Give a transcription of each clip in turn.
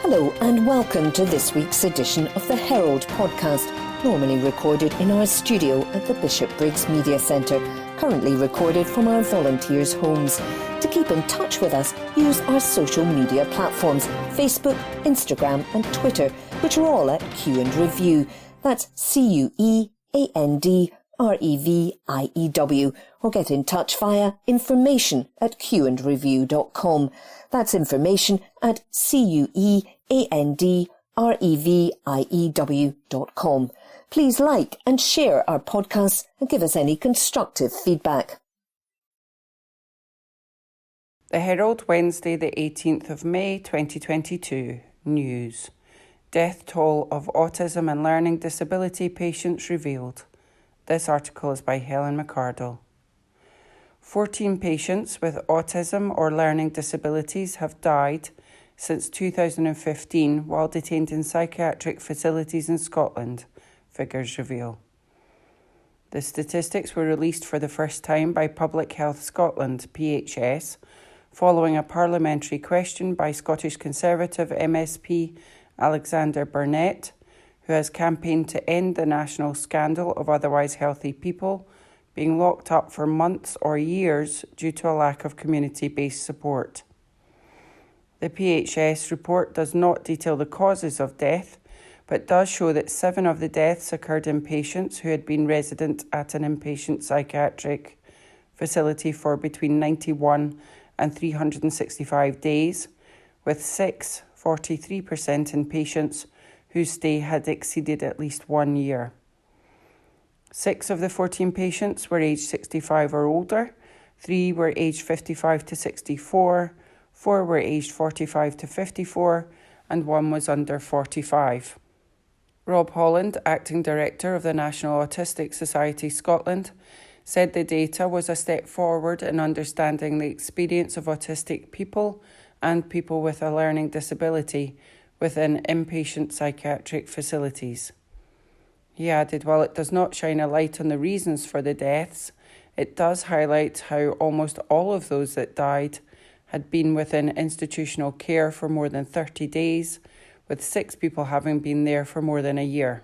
Hello and welcome to this week's edition of the Herald podcast, normally recorded in our studio at the Bishopbriggs Media Centre, currently recorded from our volunteers' homes. To keep in touch with us, use our social media platforms, Facebook, Instagram and Twitter, which are all at Q and Review. That's CUEANDREVIEW, or get in touch via information@qandreview.com. That's information@CUEANDREVIEW.com. Please like and share our podcasts and give us any constructive feedback. The Herald, Wednesday the 18th of May 2022. News. Death toll of autism and learning disability patients revealed. This article is by Helen McCardle. 14 patients with autism or learning disabilities have died since 2015 while detained in psychiatric facilities in Scotland, figures reveal. The statistics were released for the first time by Public Health Scotland, PHS, following a parliamentary question by Scottish Conservative MSP Alexander Burnett, who has campaigned to end the national scandal of otherwise healthy people being locked up for months or years due to a lack of community-based support. The PHS report does not detail the causes of death, but does show that 7 of the deaths occurred in patients who had been resident at an inpatient psychiatric facility for between 91 and 365 days, with 6, 43% in patients whose stay had exceeded at least 1 year. 6 of the 14 patients were aged 65 or older, 3 were aged 55 to 64, 4 were aged 45 to 54, and 1 was under 45. Rob Holland, Acting Director of the National Autistic Society Scotland, said the data was a step forward in understanding the experience of autistic people and people with a learning disability within inpatient psychiatric facilities. He added, while it does not shine a light on the reasons for the deaths, it does highlight how almost all of those that died had been within institutional care for more than 30 days, with 6 people having been there for more than a year.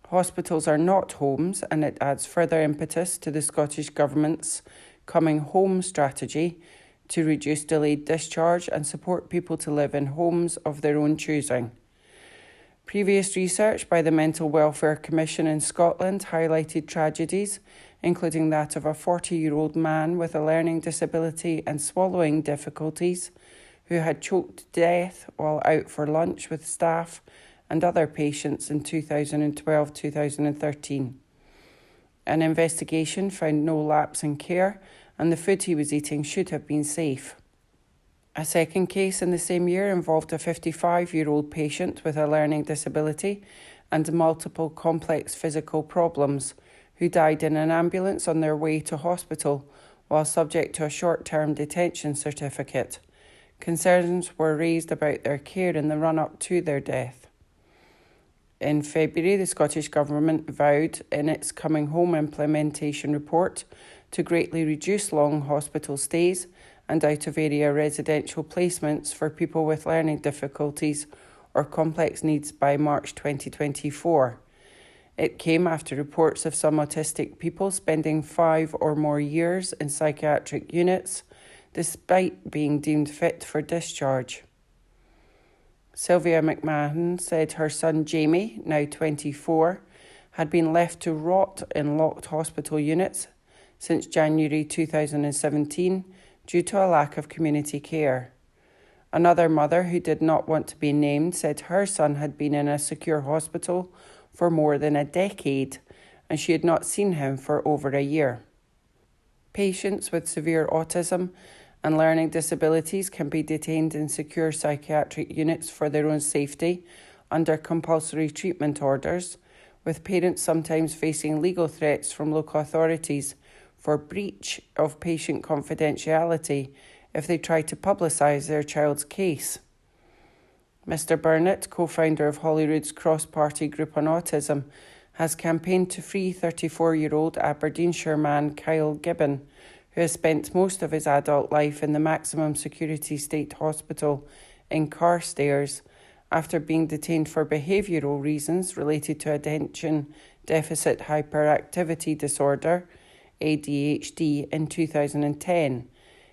Hospitals are not homes, and it adds further impetus to the Scottish Government's Coming Home strategy to reduce delayed discharge and support people to live in homes of their own choosing. Previous research by the Mental Welfare Commission in Scotland highlighted tragedies, including that of a 40-year-old man with a learning disability and swallowing difficulties who had choked to death while out for lunch with staff and other patients in 2012-2013. An investigation found no lapse in care, and the food he was eating should have been safe. A second case in the same year involved a 55-year-old patient with a learning disability and multiple complex physical problems who died in an ambulance on their way to hospital while subject to a short-term detention certificate. Concerns were raised about their care in the run-up to their death. In February, the Scottish Government vowed in its Coming Home implementation report to greatly reduce long hospital stays and out-of-area residential placements for people with learning difficulties or complex needs by March 2024. It came after reports of some autistic people spending 5 or more years in psychiatric units, despite being deemed fit for discharge. Sylvia McMahon said her son Jamie, now 24, had been left to rot in locked hospital units since January 2017 due to a lack of community care. Another mother who did not want to be named said her son had been in a secure hospital for more than a decade and she had not seen him for over a year. Patients with severe autism and learning disabilities can be detained in secure psychiatric units for their own safety under compulsory treatment orders, with parents sometimes facing legal threats from local authorities for breach of patient confidentiality if they try to publicise their child's case. Mr. Burnett, co-founder of Holyrood's cross-party group on autism, has campaigned to free 34-year-old Aberdeenshire man Kyle Gibbon, who has spent most of his adult life in the maximum security state hospital in Carstairs after being detained for behavioural reasons related to attention deficit hyperactivity disorder, ADHD, in 2010.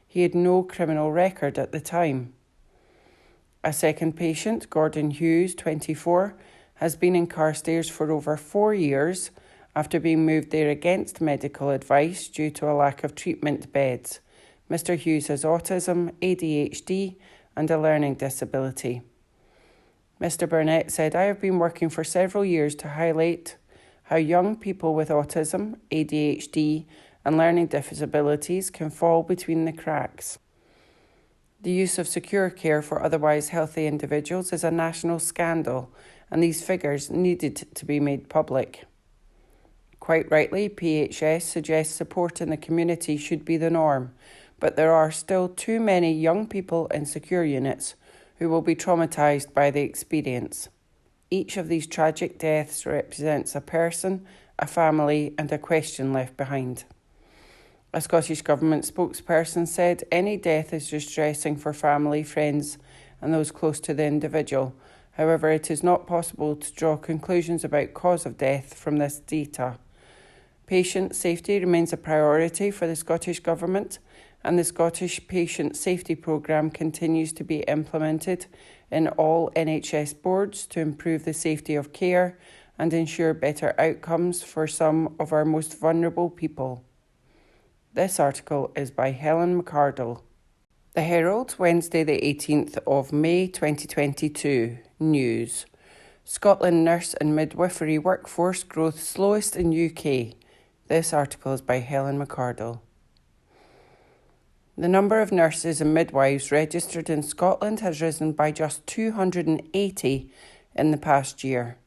He had no criminal record at the time. A second patient, Gordon Hughes, 24, has been in Carstairs for over 4 years after being moved there against medical advice due to a lack of treatment beds. Mr. Hughes has autism, ADHD, and a learning disability. Mr. Burnett said, "I have been working for several years to highlight how young people with autism, ADHD, and learning disabilities can fall between the cracks. The use of secure care for otherwise healthy individuals is a national scandal, and these figures needed to be made public." Quite rightly, PHS suggests support in the community should be the norm, but there are still too many young people in secure units who will be traumatised by the experience. Each of these tragic deaths represents a person, a family, and a question left behind. A Scottish Government spokesperson said any death is distressing for family, friends, and those close to the individual. However, it is not possible to draw conclusions about cause of death from this data. Patient safety remains a priority for the Scottish Government, and the Scottish Patient Safety Programme continues to be implemented in all NHS boards to improve the safety of care and ensure better outcomes for some of our most vulnerable people. This article is by Helen McCardle. The Herald, Wednesday the 18th of May 2022. News. Scotland nurse and midwifery workforce growth slowest in UK. This article is by Helen McCardle. The number of nurses and midwives registered in Scotland has risen by just 280 in the past year.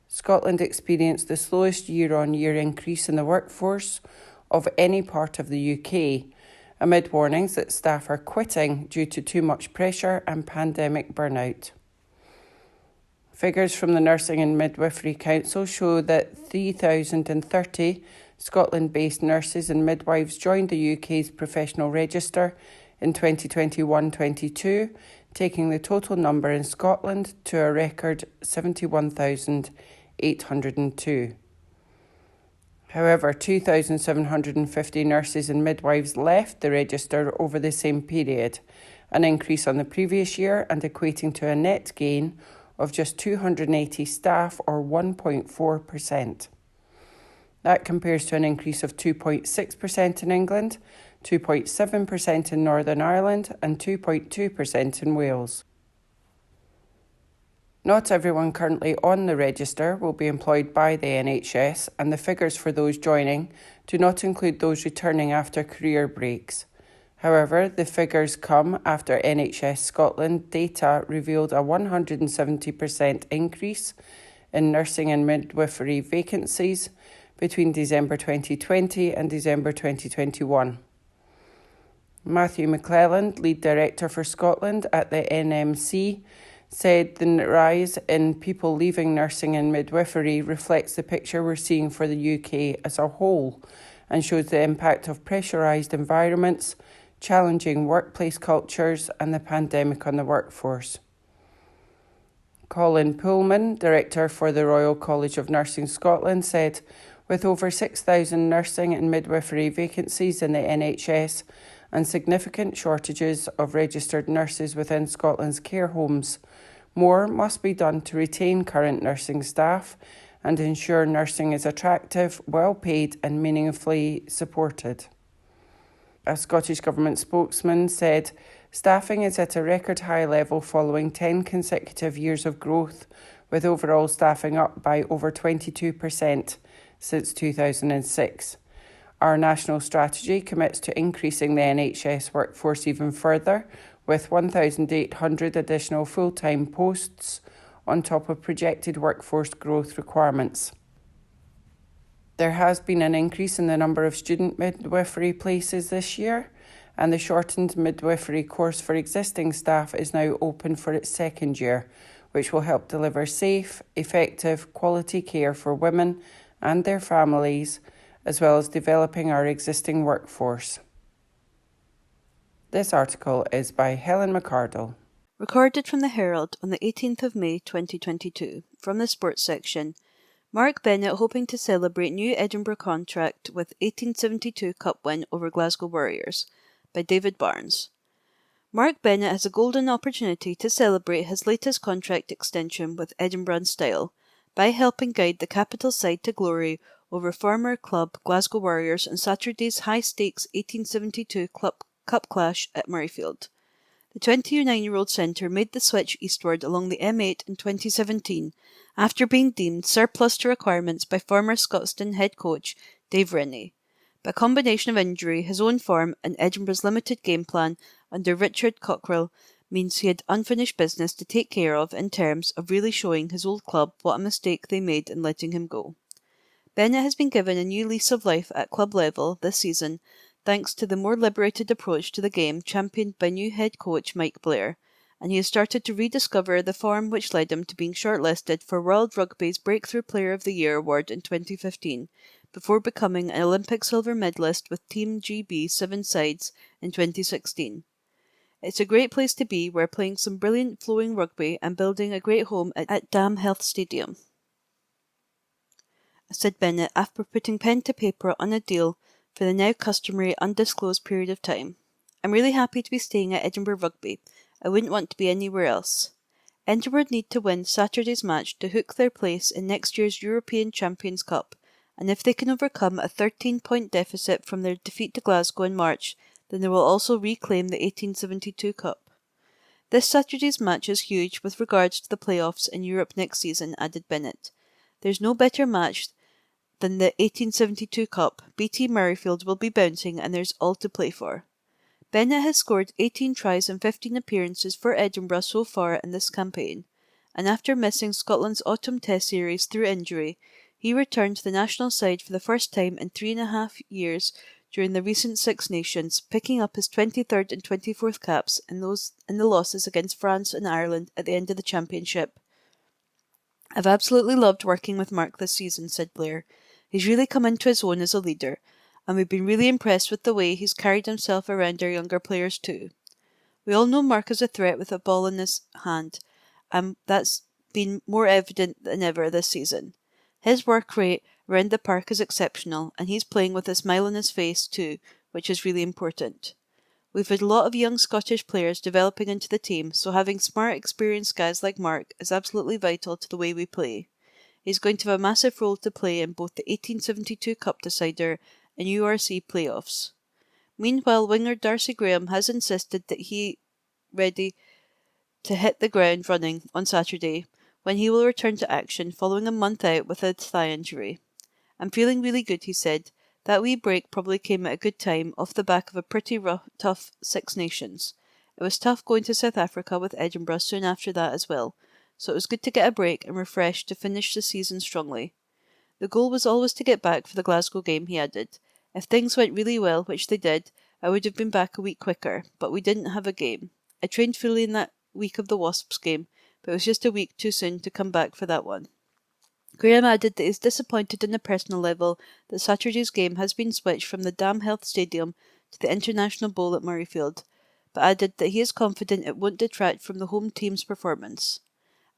Scotland experienced the slowest year-on-year increase in the workforce of any part of the UK, amid warnings that staff are quitting due to too much pressure and pandemic burnout. Figures from the Nursing and Midwifery Council show that 3,030 Scotland-based nurses and midwives joined the UK's professional register in 2021-22, taking the total number in Scotland to a record 71,802. However, 2,750 nurses and midwives left the register over the same period, an increase on the previous year and equating to a net gain of just 280 staff or 1.4%. That compares to an increase of 2.6% in England, 2.7% in Northern Ireland and 2.2% in Wales. Not everyone currently on the register will be employed by the NHS, and the figures for those joining do not include those returning after career breaks. However, the figures come after NHS Scotland data revealed a 170% increase in nursing and midwifery vacancies between December 2020 and December 2021. Matthew McClelland, Lead Director for Scotland at the NMC, said the rise in people leaving nursing and midwifery reflects the picture we're seeing for the UK as a whole and shows the impact of pressurised environments, challenging workplace cultures and the pandemic on the workforce. Colin Pullman, Director for the Royal College of Nursing Scotland, said, "With over 6,000 nursing and midwifery vacancies in the NHS and significant shortages of registered nurses within Scotland's care homes, more must be done to retain current nursing staff and ensure nursing is attractive, well paid and meaningfully supported." A Scottish Government spokesman said, "Staffing is at a record high level following 10 consecutive years of growth, with overall staffing up by over 22% since 2006. Our national strategy commits to increasing the NHS workforce even further, with 1,800 additional full-time posts on top of projected workforce growth requirements. There has been an increase in the number of student midwifery places this year, and the shortened midwifery course for existing staff is now open for its second year, which will help deliver safe, effective, quality care for women and their families, as well as developing our existing workforce. This article is by Helen McCardle. Recorded from the Herald on the 18th of May 2022, from the sports section. Mark Bennett hoping to celebrate new Edinburgh contract with 1872 Cup win over Glasgow Warriors, by David Barnes. Mark Bennett has a golden opportunity to celebrate his latest contract extension with Edinburgh in style, by helping guide the capital side to glory over former club Glasgow Warriors on Saturday's high-stakes 1872 Cup clash at Murrayfield. The 29-year-old centre made the switch eastward along the M8 in 2017 after being deemed surplus to requirements by former Scotland head coach Dave Rennie. By a combination of injury, his own form and Edinburgh's limited game plan under Richard Cockrell means he had unfinished business to take care of in terms of really showing his old club what a mistake they made in letting him go. Bennett has been given a new lease of life at club level this season thanks to the more liberated approach to the game championed by new head coach Mike Blair, and he has started to rediscover the form which led him to being shortlisted for World Rugby's Breakthrough Player of the Year award in 2015, before becoming an Olympic silver medalist with Team GB 7 sides in 2016. It's a great place to be, we're playing some brilliant flowing rugby and building a great home at Dam Health Stadium, said Bennett after putting pen to paper on a deal for the now customary undisclosed period of time. I'm really happy to be staying at Edinburgh Rugby. I wouldn't want to be anywhere else. Edinburgh need to win Saturday's match to hook their place in next year's European Champions Cup, and if they can overcome a 13-point deficit from their defeat to Glasgow in March, then they will also reclaim the 1872 Cup. This Saturday's match is huge with regards to the playoffs in Europe next season, added Bennett. There's no better match than the 1872 Cup. BT Murrayfield will be bouncing and there's all to play for. Bennett has scored 18 tries and 15 appearances for Edinburgh so far in this campaign, and after missing Scotland's autumn test series through injury, he returned to the national side for the first time in 3.5 years during the recent Six Nations, picking up his 23rd and 24th caps in the losses against France and Ireland at the end of the championship. I've absolutely loved working with Mark this season, said Blair. He's really come into his own as a leader, and we've been really impressed with the way he's carried himself around our younger players too. We all know Mark is a threat with a ball in his hand, and that's been more evident than ever this season. His work rate around the park is exceptional, and he's playing with a smile on his face too, which is really important. We've had a lot of young Scottish players developing into the team, so having smart, experienced guys like Mark is absolutely vital to the way we play. He's going to have a massive role to play in both the 1872 Cup decider and URC playoffs. Meanwhile, winger Darcy Graham has insisted that he ready to hit the ground running on Saturday, when he will return to action following a month out with a thigh injury. I'm feeling really good, he said. That wee break probably came at a good time off the back of a pretty tough Six Nations. It was tough going to South Africa with Edinburgh soon after that as well, so it was good to get a break and refresh to finish the season strongly. The goal was always to get back for the Glasgow game, he added. If things went really well, which they did, I would have been back a week quicker, but we didn't have a game. I trained fully in that week of the Wasps game, but it was just a week too soon to come back for that one. Graham added that he is disappointed on a personal level that Saturday's game has been switched from the Dam Health Stadium to the International Bowl at Murrayfield, but added that he is confident it won't detract from the home team's performance.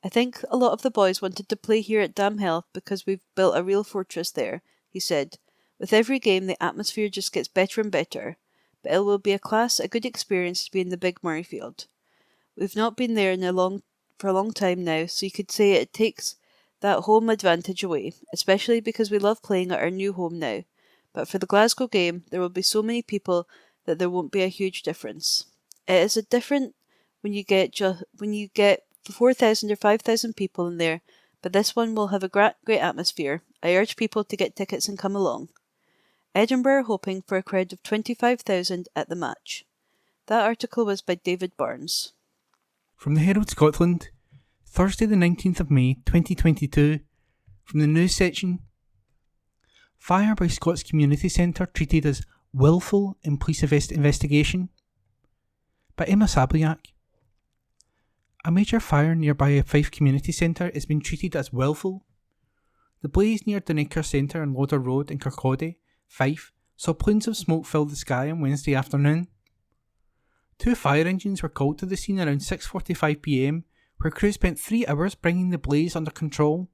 I think a lot of the boys wanted to play here at Dam Health because we've built a real fortress there, he said. With every game, the atmosphere just gets better and better, but it will be a good experience to be in the big Murrayfield. We've not been there for a long time now, so you could say it takes that home advantage away, especially because we love playing at our new home now. But for the Glasgow game, there will be so many people that there won't be a huge difference. It is different when you get 4,000 or 5,000 people in there, but this one will have a great atmosphere. I urge people to get tickets and come along. Edinburgh are hoping for a crowd of 25,000 at the match. That article was by David Barnes. From the Herald Scotland, Thursday the 19th of May 2022, from the news section. Fire by Scots Community Centre treated as willful in police investigation, by Emma Sabliak. A major fire nearby a Fife Community Centre is being treated as willful. The blaze near Dunaker Centre on Lauder Road in Kirkcaldy, Fife, saw plumes of smoke fill the sky on Wednesday afternoon. 2 fire engines were called to the scene around 6:45 p.m, where crews spent 3 hours bringing the blaze under control.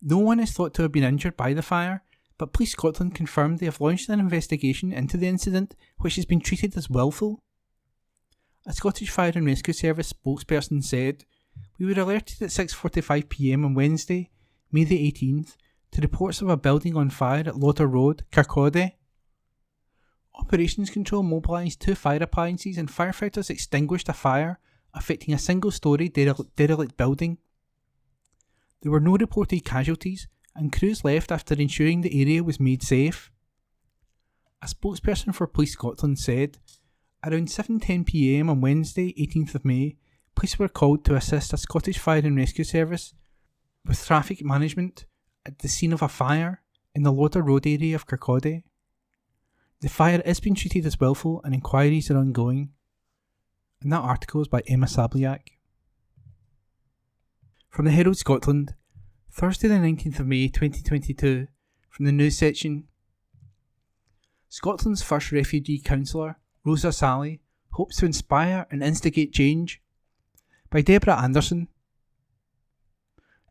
No one is thought to have been injured by the fire, but Police Scotland confirmed they have launched an investigation into the incident, which has been treated as willful. A Scottish Fire and Rescue Service spokesperson said, "We were alerted at 6:45 p.m. on Wednesday, May the 18th, to reports of a building on fire at Lauder Road, Kirkcaldy. Operations Control mobilised 2 fire appliances and firefighters extinguished a fire affecting a single-storey derelict building. There were no reported casualties, and crews left after ensuring the area was made safe." A spokesperson for Police Scotland said, "Around 7:10 p.m. on Wednesday, 18th of May, police were called to assist a Scottish Fire and Rescue Service with traffic management at the scene of a fire in the Lauder Road area of Kirkcaldy. The fire is being treated as willful and inquiries are ongoing." And that article is by Emma Sabliak. From the Herald Scotland, Thursday the 19th of May 2022, from the news section. Scotland's first refugee councillor, Rosa Sally, hopes to inspire and instigate change, by Deborah Anderson.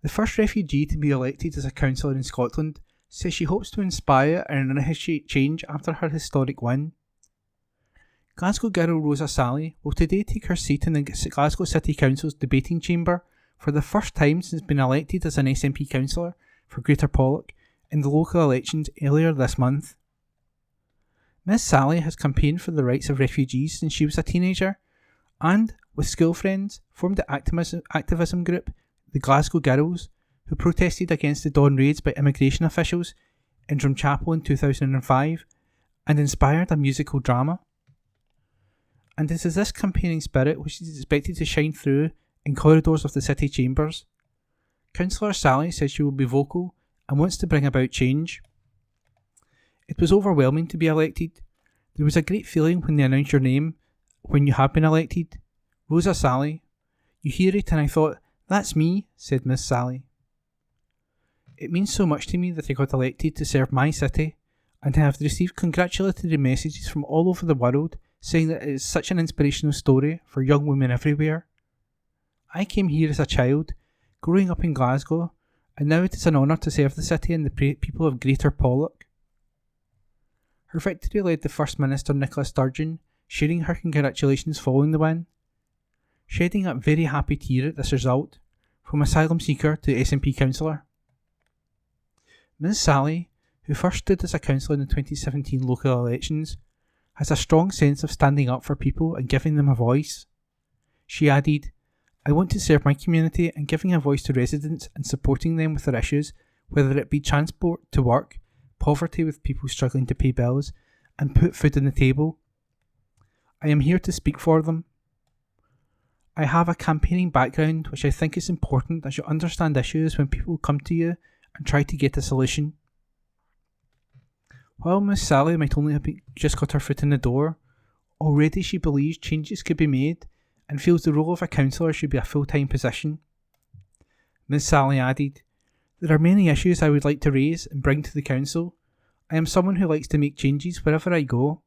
The first refugee to be elected as a councillor in Scotland says she hopes to inspire and initiate change after her historic win. Glasgow girl Rosa Sally will today take her seat in the Glasgow City Council's debating chamber for the first time since being elected as an SNP councillor for Greater Pollock in the local elections earlier this month. Miss Sally has campaigned for the rights of refugees since she was a teenager and, with school friends, formed the activism group the Glasgow Girls, who protested against the dawn raids by immigration officials in Drumchapel in 2005 and inspired a musical drama. And it is this campaigning spirit which is expected to shine through in corridors of the city chambers. Councillor Sally says she will be vocal and wants to bring about change. "It was overwhelming to be elected. There was a great feeling when they announced your name when you have been elected. Rosa Sally. You hear it and I thought, that's me," said Miss Sally. "It means so much to me that I got elected to serve my city, and I have received congratulatory messages from all over the world saying that it is such an inspirational story for young women everywhere. I came here as a child, growing up in Glasgow, and now it is an honour to serve the city and the people of Greater Pollock." Her victory led the First Minister Nicola Sturgeon sharing her congratulations following the win, shedding a very happy tear at this result, from asylum seeker to SNP councillor. Ms Sally, who first stood as a councillor in the 2017 local elections, has a strong sense of standing up for people and giving them a voice. She added, "I want to serve my community and giving a voice to residents and supporting them with their issues, whether it be transport to work, poverty with people struggling to pay bills, and put food on the table. I am here to speak for them. I have a campaigning background which I think is important as you understand issues when people come to you and try to get a solution." While Miss Sally might only have just got her foot in the door, already she believes changes could be made and feels the role of a councillor should be a full-time position. Miss Sally added, "There are many issues I would like to raise and bring to the council. I am someone who likes to make changes wherever I go."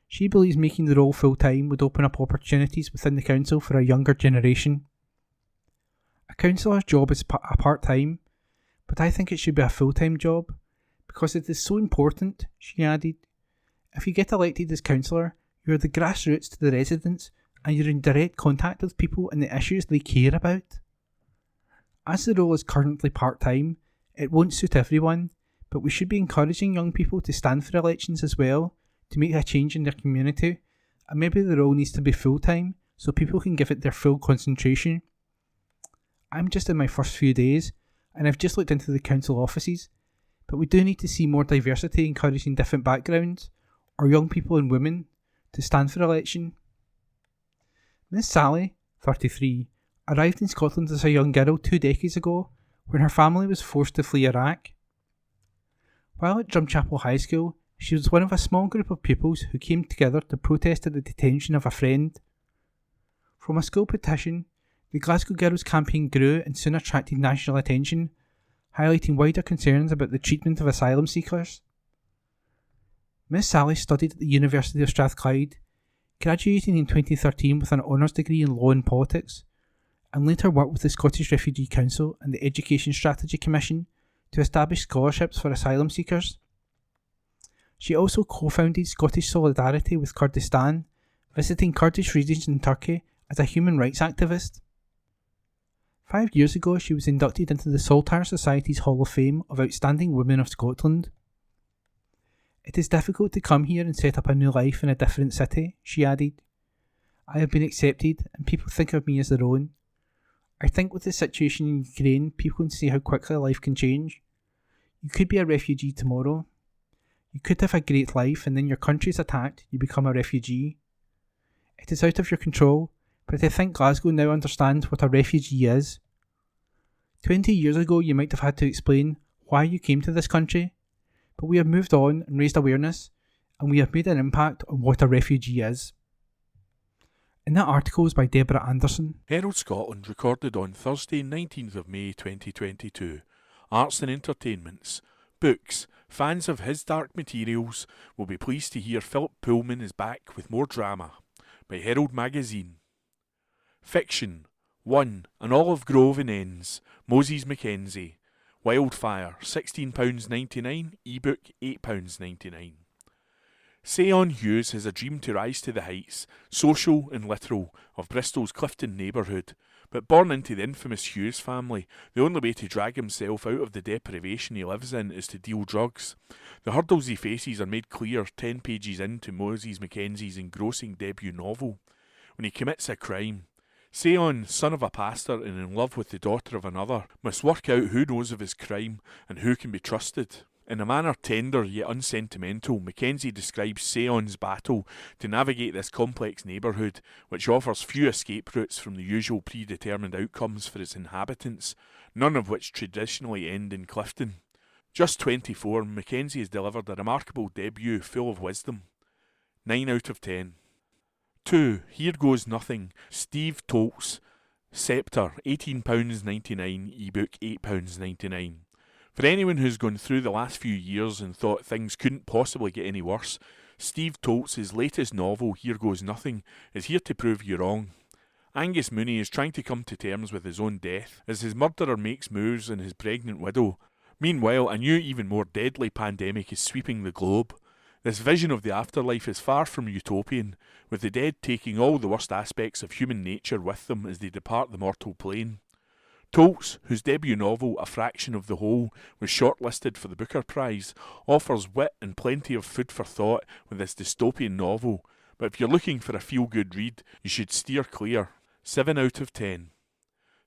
She believes making the role full-time would open up opportunities within the council for a younger generation. "A councillor's job is a part-time, but I think it should be a full-time job, because it is so important," she added. "If you get elected as councillor, you are the grassroots to the residents and you're in direct contact with people and the issues they care about. As the role is currently part-time, it won't suit everyone, but we should be encouraging young people to stand for elections as well, to make a change in their community, and maybe the role needs to be full-time so people can give it their full concentration. I'm just in my first few days, and I've just looked into the council offices, but we do need to see more diversity encouraging different backgrounds, or young people and women, to stand for election." Miss Sally, 33, arrived in Scotland as a young girl 2 decades ago when her family was forced to flee Iraq. While at Drumchapel High School, she was one of a small group of pupils who came together to protest at the detention of a friend. From a school petition, the Glasgow Girls campaign grew and soon attracted national attention, highlighting wider concerns about the treatment of asylum seekers. Miss Sally studied at the University of Strathclyde, Graduating in 2013 with an honours degree in law and politics, and later worked with the Scottish Refugee Council and the Education Strategy Commission to establish scholarships for asylum seekers. She also co-founded Scottish Solidarity with Kurdistan, visiting Kurdish regions in Turkey as a human rights activist. 5 years ago, she was inducted into the Saltire Society's Hall of Fame of Outstanding Women of Scotland. It is difficult to come here and set up a new life in a different city, she added. I have been accepted and people think of me as their own. I think with the situation in Ukraine, people can see how quickly life can change. You could be a refugee tomorrow. You could have a great life and then your country is attacked, you become a refugee. It is out of your control, but I think Glasgow now understands what a refugee is. 20 years ago you might have had to explain why you came to this country, but we have moved on and raised awareness, and we have made an impact on what a refugee is. And that article is by Deborah Anderson. Herald Scotland recorded on Thursday 19th of May 2022. Arts and entertainments. Books. Fans of his dark materials will be pleased to hear Philip Pullman is back with more drama. By Herald Magazine. Fiction. 1. An Olive Grove in Ends. Moses Mackenzie. Wildfire. £16.99. Ebook £8.99. Seon Hughes has a dream to rise to the heights, social and literal, of Bristol's Clifton neighbourhood. But born into the infamous Hughes family, the only way to drag himself out of the deprivation he lives in is to deal drugs. The hurdles he faces are made clear 10 pages into Moses Mackenzie's engrossing debut novel. When he commits a crime, Seon, son of a pastor and in love with the daughter of another, must work out who knows of his crime and who can be trusted. In a manner tender yet unsentimental, Mackenzie describes Seon's battle to navigate this complex neighbourhood, which offers few escape routes from the usual predetermined outcomes for its inhabitants, none of which traditionally end in Clifton. Just 24, Mackenzie has delivered a remarkable debut full of wisdom. 9 out of 10. 2. Here Goes Nothing. Steve Toltz. Sceptre, £18.99, ebook £8.99. For anyone who's gone through the last few years and thought things couldn't possibly get any worse, Steve Toltz's latest novel, Here Goes Nothing, is here to prove you wrong. Angus Mooney is trying to come to terms with his own death as his murderer makes moves on his pregnant widow. Meanwhile, a new, even more deadly pandemic is sweeping the globe. This vision of the afterlife is far from utopian, with the dead taking all the worst aspects of human nature with them as they depart the mortal plane. Toltz, whose debut novel, A Fraction of the Whole, was shortlisted for the Booker Prize, offers wit and plenty of food for thought with this dystopian novel, but if you're looking for a feel-good read, you should steer clear. 7 out of 10.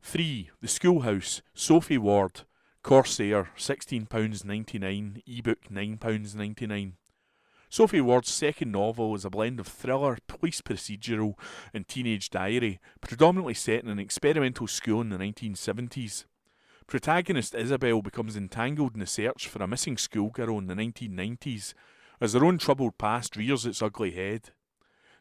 3. The Schoolhouse, Sophie Ward. Corsair, £16.99, ebook £9.99. Sophie Ward's second novel is a blend of thriller, police procedural and teenage diary, predominantly set in an experimental school in the 1970s. Protagonist Isabel becomes entangled in the search for a missing schoolgirl in the 1990s, as her own troubled past rears its ugly head.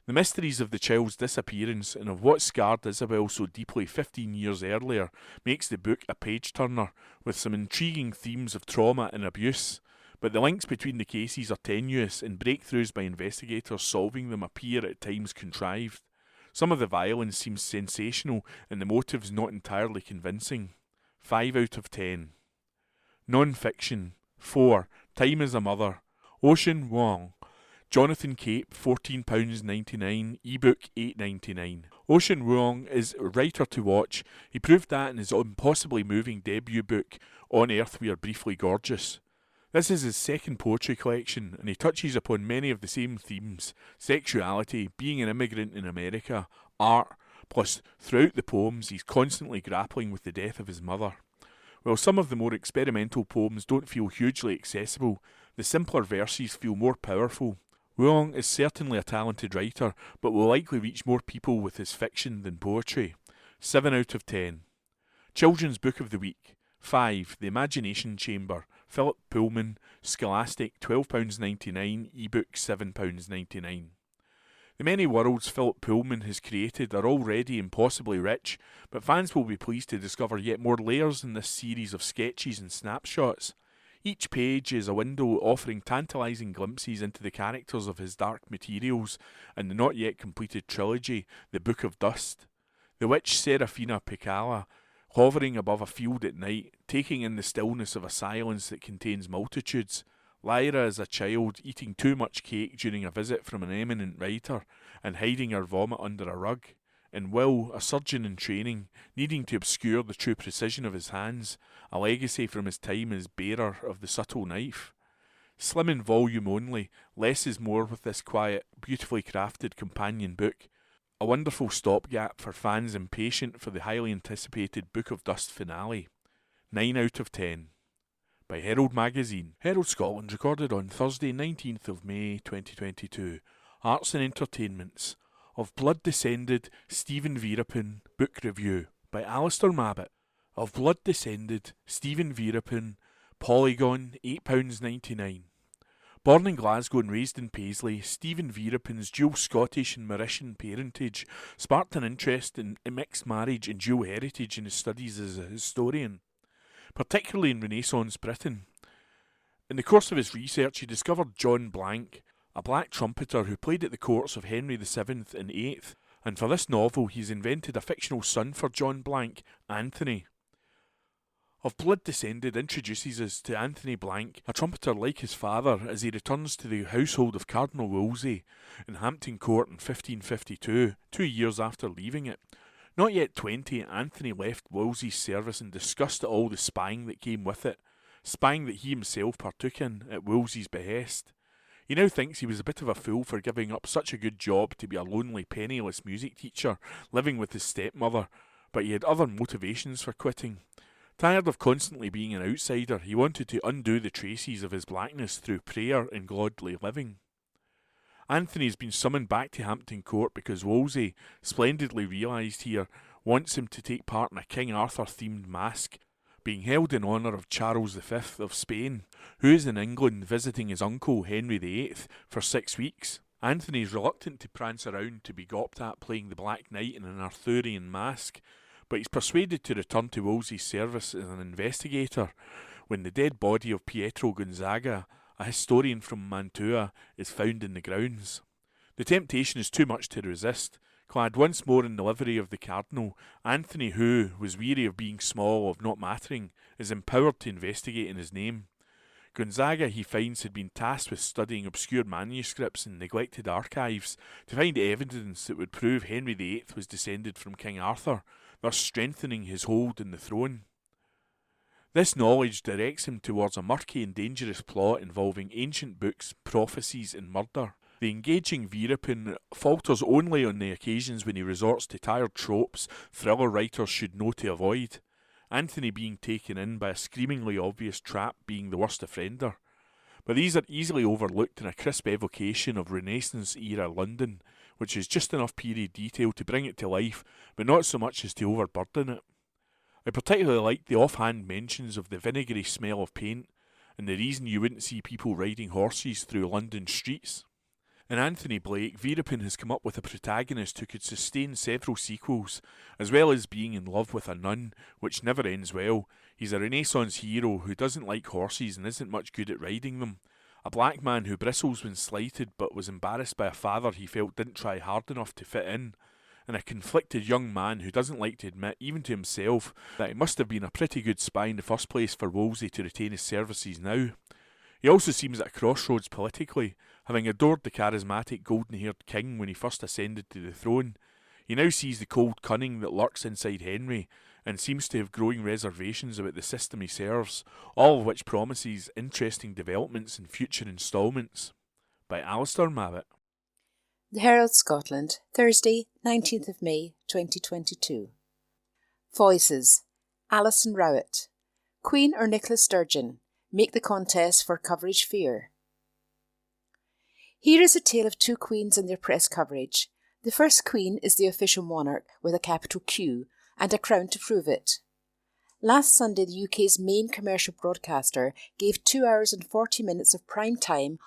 The mysteries of the child's disappearance and of what scarred Isabel so deeply 15 years earlier makes the book a page-turner, with some intriguing themes of trauma and abuse. But the links between the cases are tenuous and breakthroughs by investigators solving them appear at times contrived. Some of the violence seems sensational and the motives not entirely convincing. 5 out of 10. Non-fiction. 4. Time as a Mother. Ocean Vuong. Jonathan Cape, £14.99, ebook £8.99. Ocean Vuong is a writer to watch. He proved that in his impossibly moving debut book, On Earth We Are Briefly Gorgeous. This is his second poetry collection, and he touches upon many of the same themes: sexuality, being an immigrant in America, art, plus throughout the poems he's constantly grappling with the death of his mother. While some of the more experimental poems don't feel hugely accessible, the simpler verses feel more powerful. Vuong is certainly a talented writer, but will likely reach more people with his fiction than poetry. 7 out of 10. Children's Book of the Week. 5. The Imagination Chamber. Philip Pullman. Scholastic, £12.99, ebook £7.99. The many worlds Philip Pullman has created are already impossibly rich, but fans will be pleased to discover yet more layers in this series of sketches and snapshots. Each page is a window offering tantalising glimpses into the characters of his Dark Materials and the not yet completed trilogy, The Book of Dust. The witch Serafina Picala, hovering above a field at night, taking in the stillness of a silence that contains multitudes. Lyra is a child eating too much cake during a visit from an eminent writer and hiding her vomit under a rug. And Will, a surgeon in training, needing to obscure the true precision of his hands, a legacy from his time as bearer of the subtle knife. Slim in volume only, less is more with this quiet, beautifully crafted companion book. A wonderful stopgap for fans impatient for the highly anticipated Book of Dust finale. 9 out of 10. By Herald Magazine. Herald Scotland, recorded on Thursday 19th of May 2022. Arts and Entertainments. Of Blood Descended, Stephen Veerappan, Book Review. By Alistair Mabbitt. Of Blood Descended, Stephen Veerappan, Polygon, £8.99. Born in Glasgow and raised in Paisley, Stephen Veerappan's dual Scottish and Mauritian parentage sparked an interest in mixed marriage and dual heritage in his studies as a historian, particularly in Renaissance Britain. In the course of his research, he discovered John Blank, a black trumpeter who played at the courts of Henry VII and VIII, and for this novel he's invented a fictional son for John Blank, Anthony. Of Blood Descended introduces us to Anthony Blank, a trumpeter like his father, as he returns to the household of Cardinal Wolsey in Hampton Court in 1552, 2 years after leaving it. Not yet 20, Anthony left Wolsey's service in disgust at all the spying that came with it, spying that he himself partook in at Wolsey's behest. He now thinks he was a bit of a fool for giving up such a good job to be a lonely, penniless music teacher, living with his stepmother, but he had other motivations for quitting. Tired of constantly being an outsider, he wanted to undo the traces of his blackness through prayer and godly living. Anthony's been summoned back to Hampton Court because Wolsey, splendidly realised here, wants him to take part in a King Arthur-themed masque, being held in honour of Charles V of Spain, who is in England visiting his uncle Henry VIII for 6 weeks. Anthony is reluctant to prance around to be gawped at playing the Black Knight in an Arthurian masque, but he's persuaded to return to Wolsey's service as an investigator when the dead body of Pietro Gonzaga, a historian from Mantua, is found in the grounds. The temptation is too much to resist. Clad once more in the livery of the Cardinal, Anthony, who was weary of being small, of not mattering, is empowered to investigate in his name. Gonzaga, he finds, had been tasked with studying obscure manuscripts and neglected archives to find evidence that would prove Henry VIII was descended from King Arthur, thus strengthening his hold on the throne. This knowledge directs him towards a murky and dangerous plot involving ancient books, prophecies and murder. The engaging Veerappan falters only on the occasions when he resorts to tired tropes thriller writers should know to avoid, Anthony being taken in by a screamingly obvious trap being the worst offender. But these are easily overlooked in a crisp evocation of Renaissance-era London, which is just enough period detail to bring it to life, but not so much as to overburden it. I particularly like the offhand mentions of the vinegary smell of paint, and the reason you wouldn't see people riding horses through London streets. In Anthony Blake, Veerappan has come up with a protagonist who could sustain several sequels, as well as being in love with a nun, which never ends well. He's a Renaissance hero who doesn't like horses and isn't much good at riding them. A black man who bristles when slighted but was embarrassed by a father he felt didn't try hard enough to fit in. And a conflicted young man who doesn't like to admit, even to himself, that he must have been a pretty good spy in the first place for Wolsey to retain his services now. He also seems at a crossroads politically, having adored the charismatic golden-haired king when he first ascended to the throne. He now sees the cold cunning that lurks inside Henry, and seems to have growing reservations about the system he serves, all of which promises interesting developments in future instalments. By Alistair Mabbitt. The Herald Scotland, Thursday, 19th of May, 2022. Voices. Alison Rowett. Queen or Nicola Sturgeon? Make the contest for coverage fair. Here is a tale of two queens and their press coverage. The first queen is the official monarch with a capital Q and a crown to prove it. Last Sunday, the UK's main commercial broadcaster gave 2 hours and 40 minutes of prime time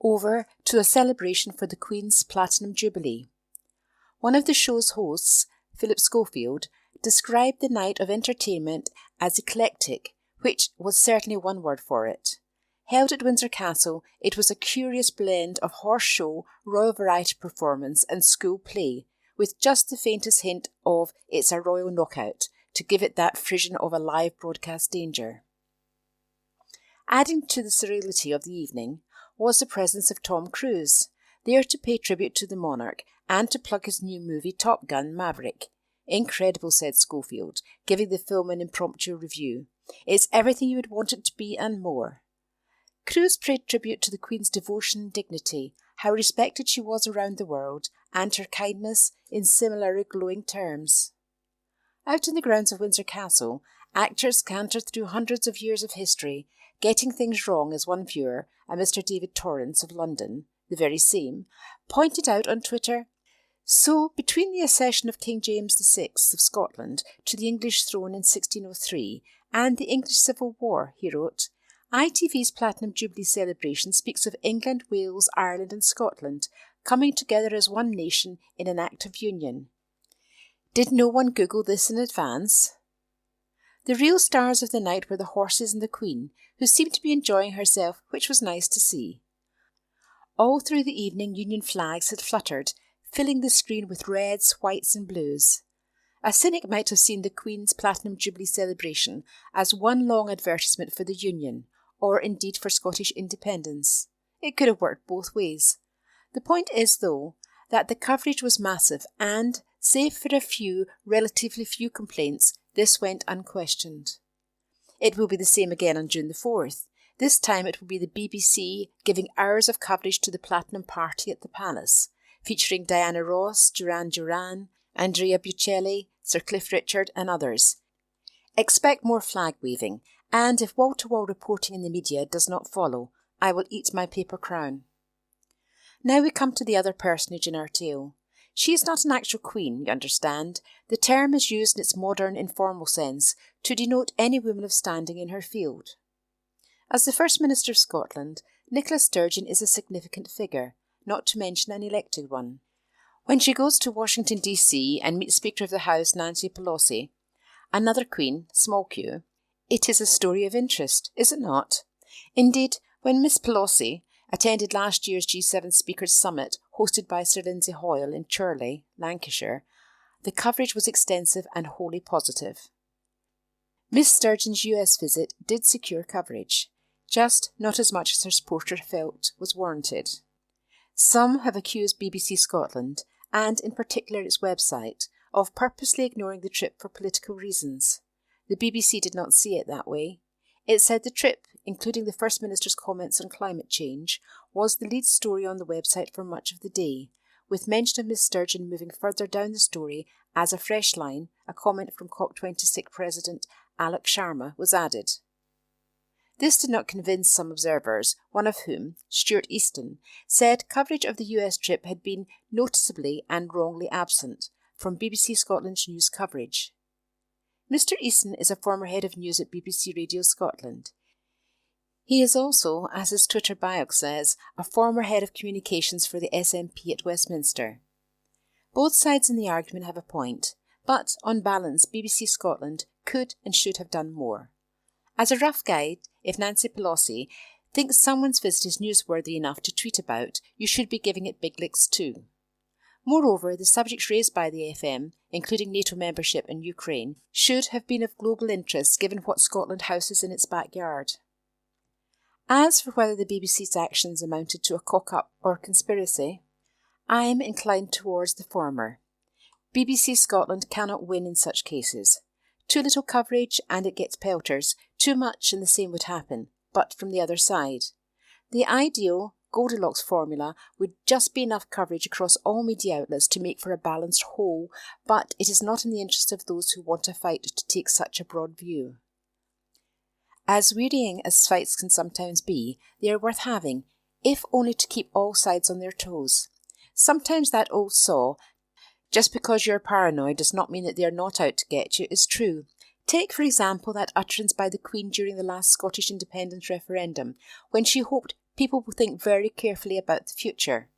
over to a celebration for the Queen's Platinum Jubilee. One of the show's hosts, Philip Schofield, described the night of entertainment as eclectic, which was certainly one word for it. Held at Windsor Castle, it was a curious blend of horse show, royal variety performance and school play, with just the faintest hint of it's a royal knockout to give it that frisson of a live broadcast danger. Adding to the surreality of the evening was the presence of Tom Cruise, there to pay tribute to the monarch and to plug his new movie Top Gun Maverick. Incredible, said Schofield, giving the film an impromptu review. It's everything you would want it to be and more. Cruise paid tribute to the Queen's devotion and dignity, how respected she was around the world, and her kindness in similarly glowing terms. Out in the grounds of Windsor Castle, actors cantered through hundreds of years of history, getting things wrong as one viewer, a Mr. David Torrance of London, the very same, pointed out on Twitter. So, between the accession of King James VI of Scotland to the English throne in 1603 and the English Civil War, he wrote, ITV's Platinum Jubilee celebration speaks of England, Wales, Ireland and Scotland coming together as one nation in an act of union. Did no one Google this in advance? The real stars of the night were the horses and the Queen, who seemed to be enjoying herself, which was nice to see. All through the evening Union flags had fluttered, filling the screen with reds, whites and blues. A cynic might have seen the Queen's Platinum Jubilee celebration as one long advertisement for the Union, or indeed for Scottish independence. It could have worked both ways. The point is, though, that the coverage was massive and, save for a few, relatively few complaints, this went unquestioned. It will be the same again on June the 4th. This time it will be the BBC giving hours of coverage to the Platinum Party at the Palace, featuring Diana Ross, Duran Duran, Andrea Bocelli, Sir Cliff Richard and others. Expect more flag waving, and if wall-to-wall reporting in the media does not follow, I will eat my paper crown. Now we come to the other personage in our tale. She is not an actual queen, you understand. The term is used in its modern informal sense to denote any woman of standing in her field. As the First Minister of Scotland, Nicola Sturgeon is a significant figure, not to mention an elected one. When she goes to Washington, D.C. and meets Speaker of the House Nancy Pelosi, another queen, small q, it is a story of interest, is it not? Indeed, when Miss Pelosi attended last year's G7 Speakers Summit hosted by Sir Lindsay Hoyle in Churley, Lancashire, the coverage was extensive and wholly positive. Miss Sturgeon's US visit did secure coverage, just not as much as her supporter felt was warranted. Some have accused BBC Scotland, and in particular its website, of purposely ignoring the trip for political reasons. The BBC did not see it that way. It said the trip, including the First Minister's comments on climate change, was the lead story on the website for much of the day, with mention of Miss Sturgeon moving further down the story as a fresh line, a comment from COP26 President Alok Sharma, was added. This did not convince some observers, one of whom, Stuart Easton, said coverage of the US trip had been noticeably and wrongly absent from BBC Scotland's news coverage. Mr. Easton is a former head of news at BBC Radio Scotland. He is also, as his Twitter bio says, a former head of communications for the SNP at Westminster. Both sides in the argument have a point, but on balance BBC Scotland could and should have done more. As a rough guide, if Nancy Pelosi thinks someone's visit is newsworthy enough to tweet about, you should be giving it big licks too. Moreover, the subjects raised by the FM, including NATO membership and Ukraine, should have been of global interest given what Scotland houses in its backyard. As for whether the BBC's actions amounted to a cock-up or conspiracy, I am inclined towards the former. BBC Scotland cannot win in such cases. Too little coverage and it gets pelters, too much and the same would happen, but from the other side. The ideal Goldilocks formula would just be enough coverage across all media outlets to make for a balanced whole, but it is not in the interest of those who want a fight to take such a broad view. As wearying as fights can sometimes be, they are worth having, if only to keep all sides on their toes. Sometimes that old saw, just because you're paranoid does not mean that they are not out to get you, is true. Take, for example, that utterance by the Queen during the last Scottish independence referendum, when she hoped people will think very carefully about the future.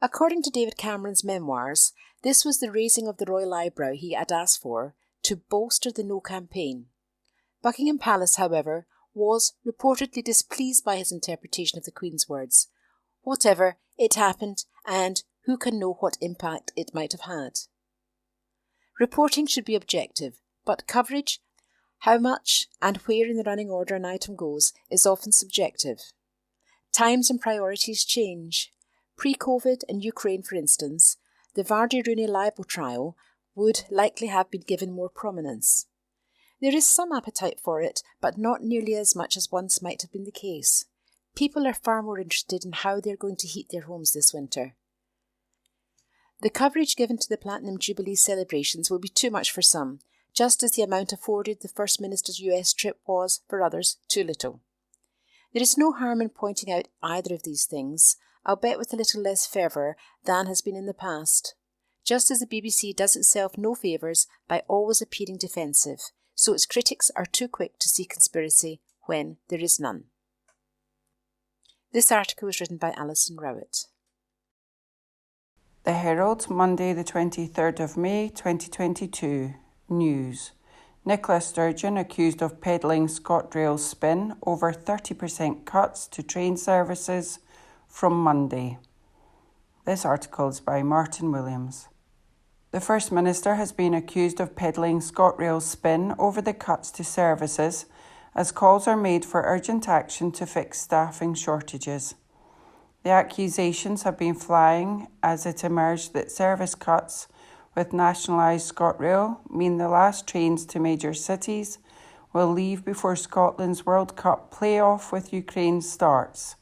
According to David Cameron's memoirs, this was the raising of the royal eyebrow he had asked for to bolster the No campaign. Buckingham Palace, however, was reportedly displeased by his interpretation of the Queen's words. Whatever, it happened, and who can know what impact it might have had? Reporting should be objective, but coverage, how much and where in the running order an item goes, is often subjective. Times and priorities change. Pre-COVID in Ukraine, for instance, the Vardy Rooney libel trial would likely have been given more prominence. There is some appetite for it, but not nearly as much as once might have been the case. People are far more interested in how they're going to heat their homes this winter. The coverage given to the Platinum Jubilee celebrations will be too much for some, just as the amount afforded the First Minister's US trip was, for others, too little. There is no harm in pointing out either of these things, albeit with a little less fervour than has been in the past. Just as the BBC does itself no favours by always appearing defensive, so its critics are too quick to see conspiracy when there is none. This article was written by Alison Rowett. The Herald, Monday the 23rd of May 2022. News. Nicola Sturgeon accused of peddling ScotRail spin over 30% cuts to train services from Monday. This article is by Martin Williams. The First Minister has been accused of peddling ScotRail's spin over the cuts to services as calls are made for urgent action to fix staffing shortages. The accusations have been flying as it emerged that service cuts with nationalised ScotRail mean the last trains to major cities will leave before Scotland's World Cup playoff with Ukraine starts.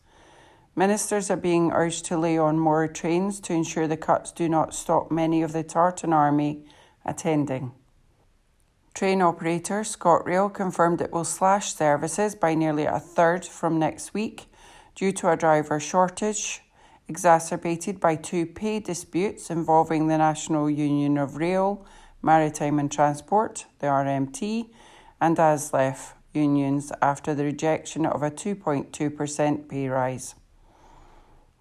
Ministers are being urged to lay on more trains to ensure the cuts do not stop many of the Tartan Army attending. Train operator ScotRail confirmed it will slash services by nearly a third from next week due to a driver shortage, exacerbated by two pay disputes involving the National Union of Rail, Maritime and Transport, the RMT, and ASLEF unions after the rejection of a 2.2% pay rise.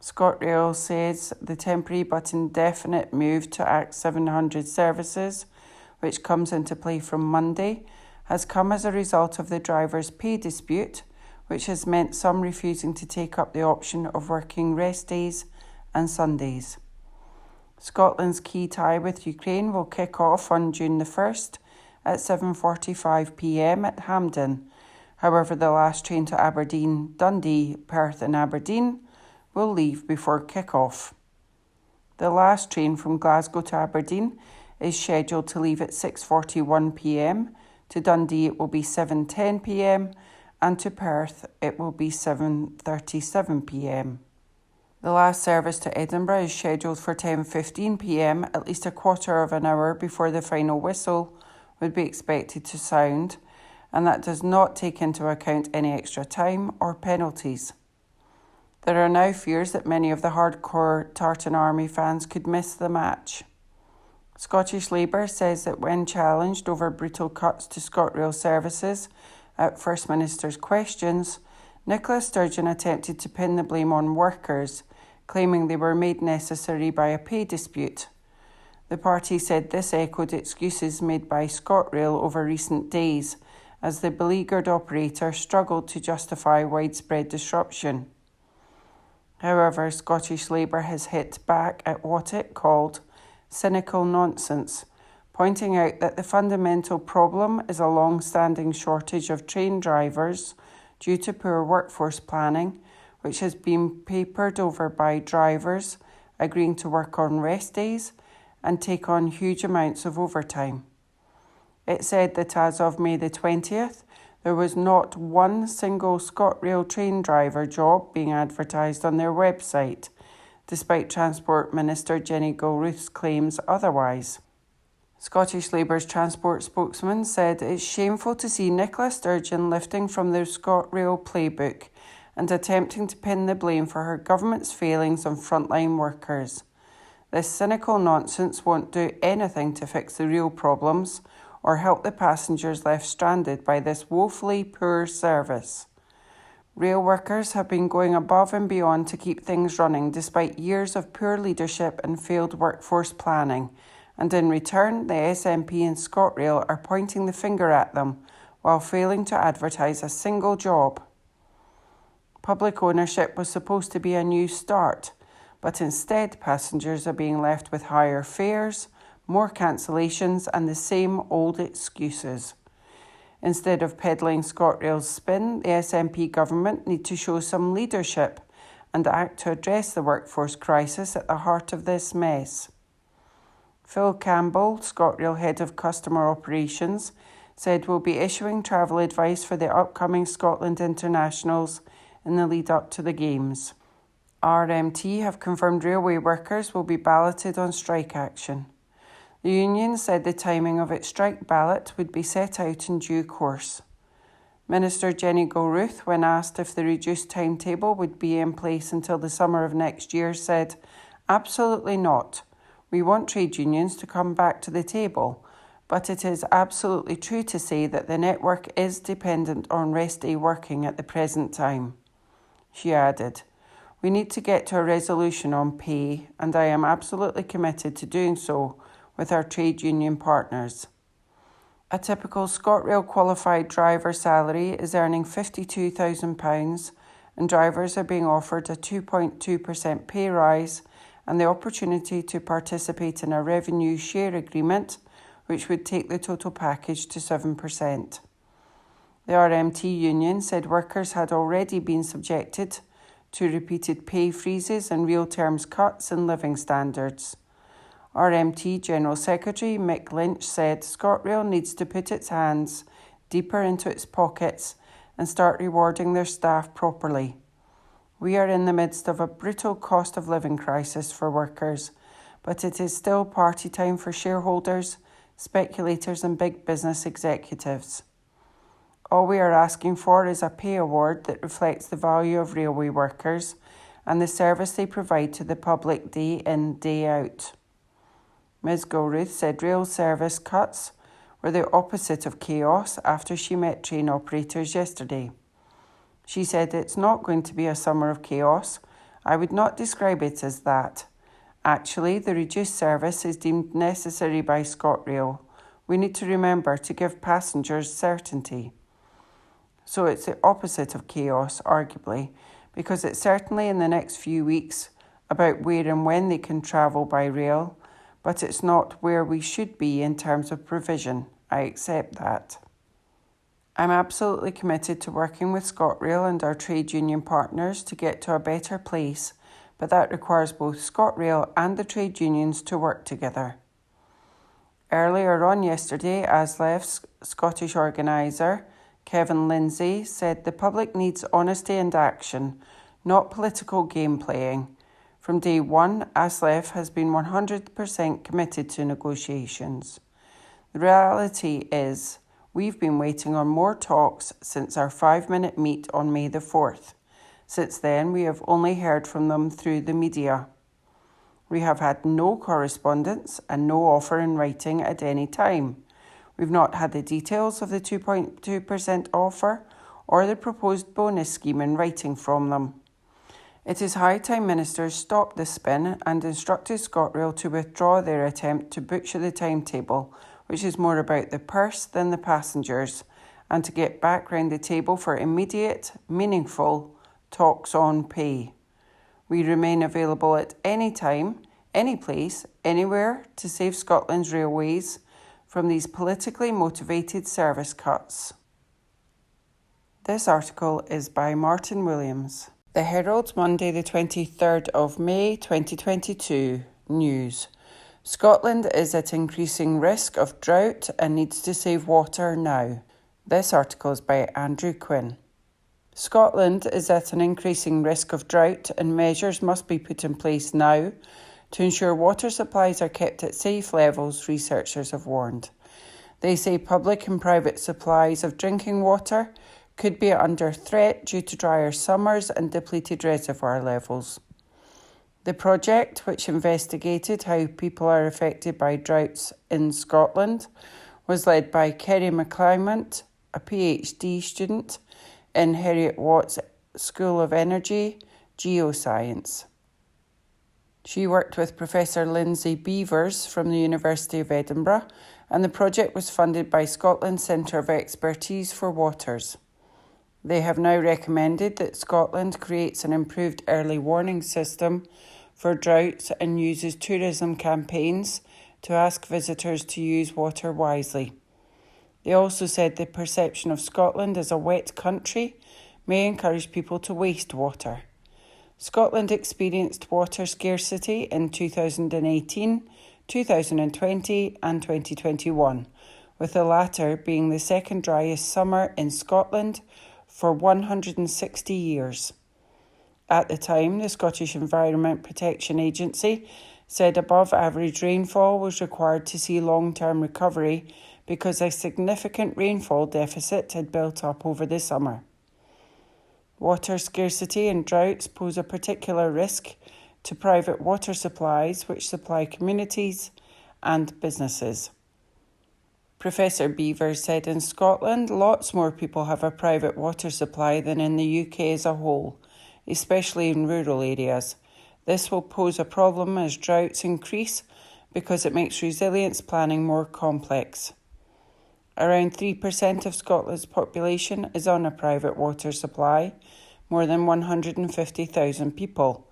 ScotRail says the temporary but indefinite move to Act 700 services, which comes into play from Monday, has come as a result of the drivers' pay dispute, which has meant some refusing to take up the option of working rest days and Sundays. Scotland's key tie with Ukraine will kick off on June the 1st at 7:45pm at Hampden. However, the last train to Aberdeen, Dundee, Perth and Aberdeen will leave before kick-off. The last train from Glasgow to Aberdeen is scheduled to leave at 6:41pm. To Dundee it will be 7:10pm and to Perth it will be 7:37pm. The last service to Edinburgh is scheduled for 10:15pm, at least a quarter of an hour before the final whistle would be expected to sound, and that does not take into account any extra time or penalties. There are now fears that many of the hardcore Tartan Army fans could miss the match. Scottish Labour says that when challenged over brutal cuts to ScotRail services at First Minister's questions, Nicola Sturgeon attempted to pin the blame on workers, claiming they were made necessary by a pay dispute. The party said this echoed excuses made by ScotRail over recent days, as the beleaguered operator struggled to justify widespread disruption. However, Scottish Labour has hit back at what it called cynical nonsense, pointing out that the fundamental problem is a long-standing shortage of train drivers due to poor workforce planning, which has been papered over by drivers agreeing to work on rest days and take on huge amounts of overtime. It said that as of May the 20th, there was not one single ScotRail train driver job being advertised on their website, despite Transport Minister Jenny Gilruth's claims otherwise. Scottish Labour's transport spokesman said it's shameful to see Nicola Sturgeon lifting from the ScotRail playbook and attempting to pin the blame for her government's failings on frontline workers. This cynical nonsense won't do anything to fix the real problems or help the passengers left stranded by this woefully poor service. Rail workers have been going above and beyond to keep things running despite years of poor leadership and failed workforce planning, and in return the SNP and ScotRail are pointing the finger at them while failing to advertise a single job. Public ownership was supposed to be a new start, but instead passengers are being left with higher fares, more cancellations and the same old excuses. Instead of peddling ScotRail's spin, the SNP government need to show some leadership and act to address the workforce crisis at the heart of this mess. Phil Campbell, ScotRail Head of Customer Operations, said we'll be issuing travel advice for the upcoming Scotland internationals in the lead up to the Games. RMT have confirmed railway workers will be balloted on strike action. The union said the timing of its strike ballot would be set out in due course. Minister Jenny Gilruth, when asked if the reduced timetable would be in place until the summer of next year, said, "Absolutely not. We want trade unions to come back to the table, but it is absolutely true to say that the network is dependent on rest day working at the present time." She added, "We need to get to a resolution on pay, and I am absolutely committed to doing so with our trade union partners." A typical ScotRail qualified driver salary is earning £52,000, and drivers are being offered a 2.2% pay rise and the opportunity to participate in a revenue share agreement, which would take the total package to 7%. The RMT union said workers had already been subjected to repeated pay freezes and real terms cuts in living standards. RMT General Secretary Mick Lynch said ScotRail needs to put its hands deeper into its pockets and start rewarding their staff properly. We are in the midst of a brutal cost of living crisis for workers, but it is still party time for shareholders, speculators and big business executives. All we are asking for is a pay award that reflects the value of railway workers and the service they provide to the public day in, day out. Ms Gilruth said rail service cuts were the opposite of chaos after she met train operators yesterday. She said it's not going to be a summer of chaos. I would not describe it as that. Actually, the reduced service is deemed necessary by ScotRail. We need to remember to give passengers certainty. So it's the opposite of chaos, arguably, because it's certainly in the next few weeks about where and when they can travel by rail, but it's not where we should be in terms of provision. I accept that. I'm absolutely committed to working with ScotRail and our trade union partners to get to a better place, but that requires both ScotRail and the trade unions to work together. Earlier on yesterday, ASLEF's Scottish organiser, Kevin Lindsay, said the public needs honesty and action, not political game playing. From day one, ASLEF has been 100% committed to negotiations. The reality is, we've been waiting on more talks since our 5-minute meet on May the 4th. Since then, we have only heard from them through the media. We have had no correspondence and no offer in writing at any time. We've not had the details of the 2.2% offer or the proposed bonus scheme in writing from them. It is high time ministers stopped the spin and instructed ScotRail to withdraw their attempt to butcher the timetable, which is more about the purse than the passengers, and to get back round the table for immediate, meaningful talks on pay. We remain available at any time, any place, anywhere to save Scotland's railways from these politically motivated service cuts. This article is by Martin Williams. The Herald, Monday the 23rd of May 2022. News. Scotland is at increasing risk of drought and needs to save water now. This article is by Andrew Quinn. Scotland is at an increasing risk of drought and measures must be put in place now to ensure water supplies are kept at safe levels, researchers have warned. They say public and private supplies of drinking water could be under threat due to drier summers and depleted reservoir levels. The project, which investigated how people are affected by droughts in Scotland, was led by Kerry McClymont, a PhD student in Heriot Watt's School of Energy, Geoscience. She worked with Professor Lindsay Beavers from the University of Edinburgh and the project was funded by Scotland's Centre of Expertise for Waters. They have now recommended that Scotland creates an improved early warning system for droughts and uses tourism campaigns to ask visitors to use water wisely. They also said the perception of Scotland as a wet country may encourage people to waste water. Scotland experienced water scarcity in 2018, 2020 and 2021, with the latter being the second driest summer in Scotland for 160 years. At the time, the Scottish Environment Protection Agency said above average rainfall was required to see long-term recovery because a significant rainfall deficit had built up over the summer. Water scarcity and droughts pose a particular risk to private water supplies which supply communities and businesses. Professor Beaver said in Scotland, lots more people have a private water supply than in the UK as a whole, especially in rural areas. This will pose a problem as droughts increase because it makes resilience planning more complex. Around 3% of Scotland's population is on a private water supply, more than 150,000 people.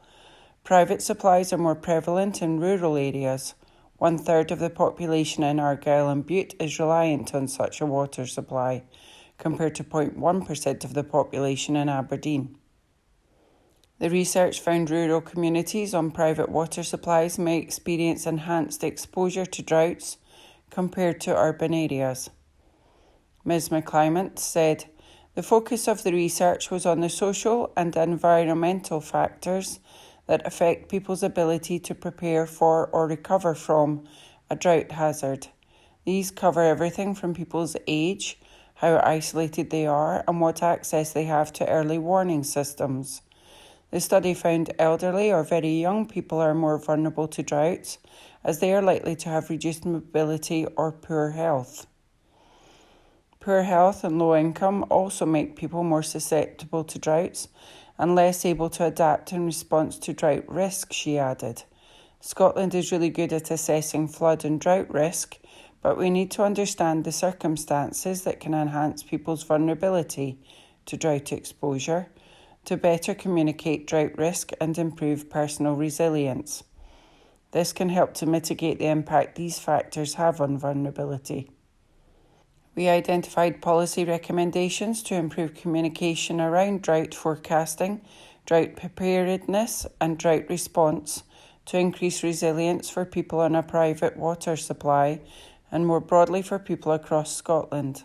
Private supplies are more prevalent in rural areas. 1/3 of the population in Argyll and Bute is reliant on such a water supply, compared to 0.1% of the population in Aberdeen. The research found rural communities on private water supplies may experience enhanced exposure to droughts compared to urban areas. Ms McClymont said, the focus of the research was on the social and environmental factors that affect people's ability to prepare for or recover from a drought hazard. These cover everything from people's age, how isolated they are, and what access they have to early warning systems. The study found elderly or very young people are more vulnerable to droughts, as they are likely to have reduced mobility or poor health. Poor health and low income also make people more susceptible to droughts and less able to adapt in response to drought risk, she added. Scotland is really good at assessing flood and drought risk, but we need to understand the circumstances that can enhance people's vulnerability to drought exposure, to better communicate drought risk and improve personal resilience. This can help to mitigate the impact these factors have on vulnerability. We identified policy recommendations to improve communication around drought forecasting, drought preparedness and drought response to increase resilience for people on a private water supply and more broadly for people across Scotland.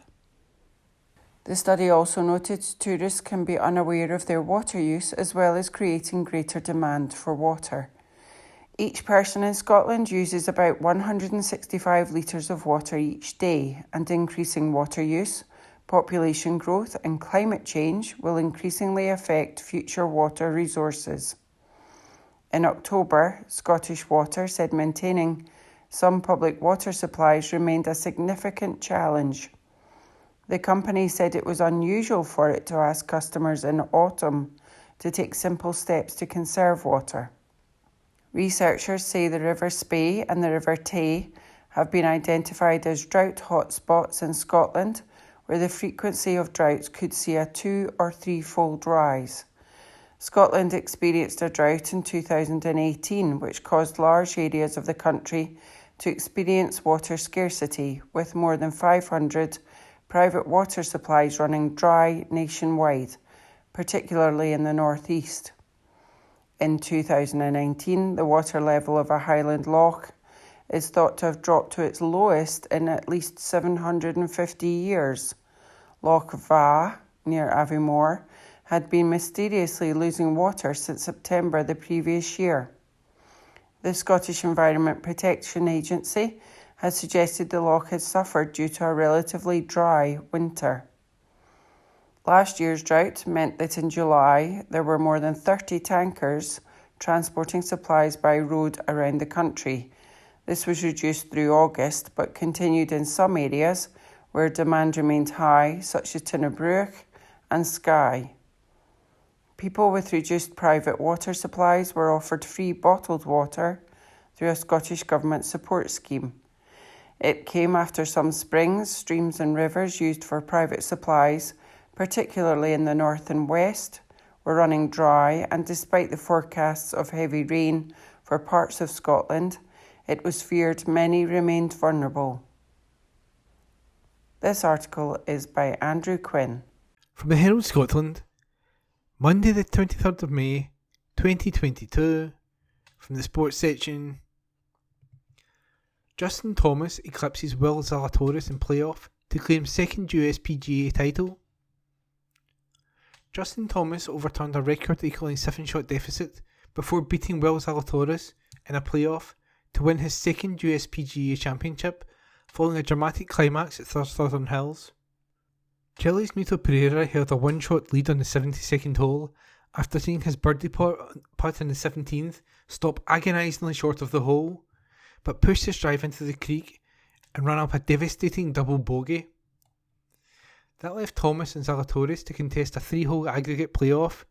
The study also noted tourists can be unaware of their water use as well as creating greater demand for water. Each person in Scotland uses about 165 litres of water each day, and increasing water use, population growth and climate change will increasingly affect future water resources. In October, Scottish Water said maintaining some public water supplies remained a significant challenge. The company said it was unusual for it to ask customers in autumn to take simple steps to conserve water. Researchers say the River Spey and the River Tay have been identified as drought hotspots in Scotland, where the frequency of droughts could see a 2- or 3-fold rise. Scotland experienced a drought in 2018, which caused large areas of the country to experience water scarcity, with more than 500 private water supplies running dry nationwide, particularly in the northeast. In 2019, the water level of a Highland loch is thought to have dropped to its lowest in at least 750 years. Loch Vaa, near Aviemore, had been mysteriously losing water since September the previous year. The Scottish Environment Protection Agency has suggested the loch had suffered due to a relatively dry winter. Last year's drought meant that in July there were more than 30 tankers transporting supplies by road around the country. This was reduced through August but continued in some areas where demand remained high, such as Tinnabrooch and Skye. People with reduced private water supplies were offered free bottled water through a Scottish Government support scheme. It came after some springs, streams and rivers used for private supplies, particularly in the north and west, were running dry, and despite the forecasts of heavy rain for parts of Scotland, it was feared many remained vulnerable. This article is by Andrew Quinn. From the Herald Scotland, Monday the 23rd of May, 2022, from the sports section. Justin Thomas eclipses Will Zalatoris in playoff to claim second USPGA title. Justin Thomas overturned a record equalling 7-shot deficit before beating Will Zalatoris in a playoff to win his second USPGA championship following a dramatic climax at Southern Hills. Chile's Mito Pereira held a 1-shot lead on the 72nd hole after seeing his birdie putt in the 17th stop agonisingly short of the hole, but pushed his drive into the creek and ran up a devastating double bogey. That left Thomas and Zalatoris to contest a 3-hole aggregate playoff,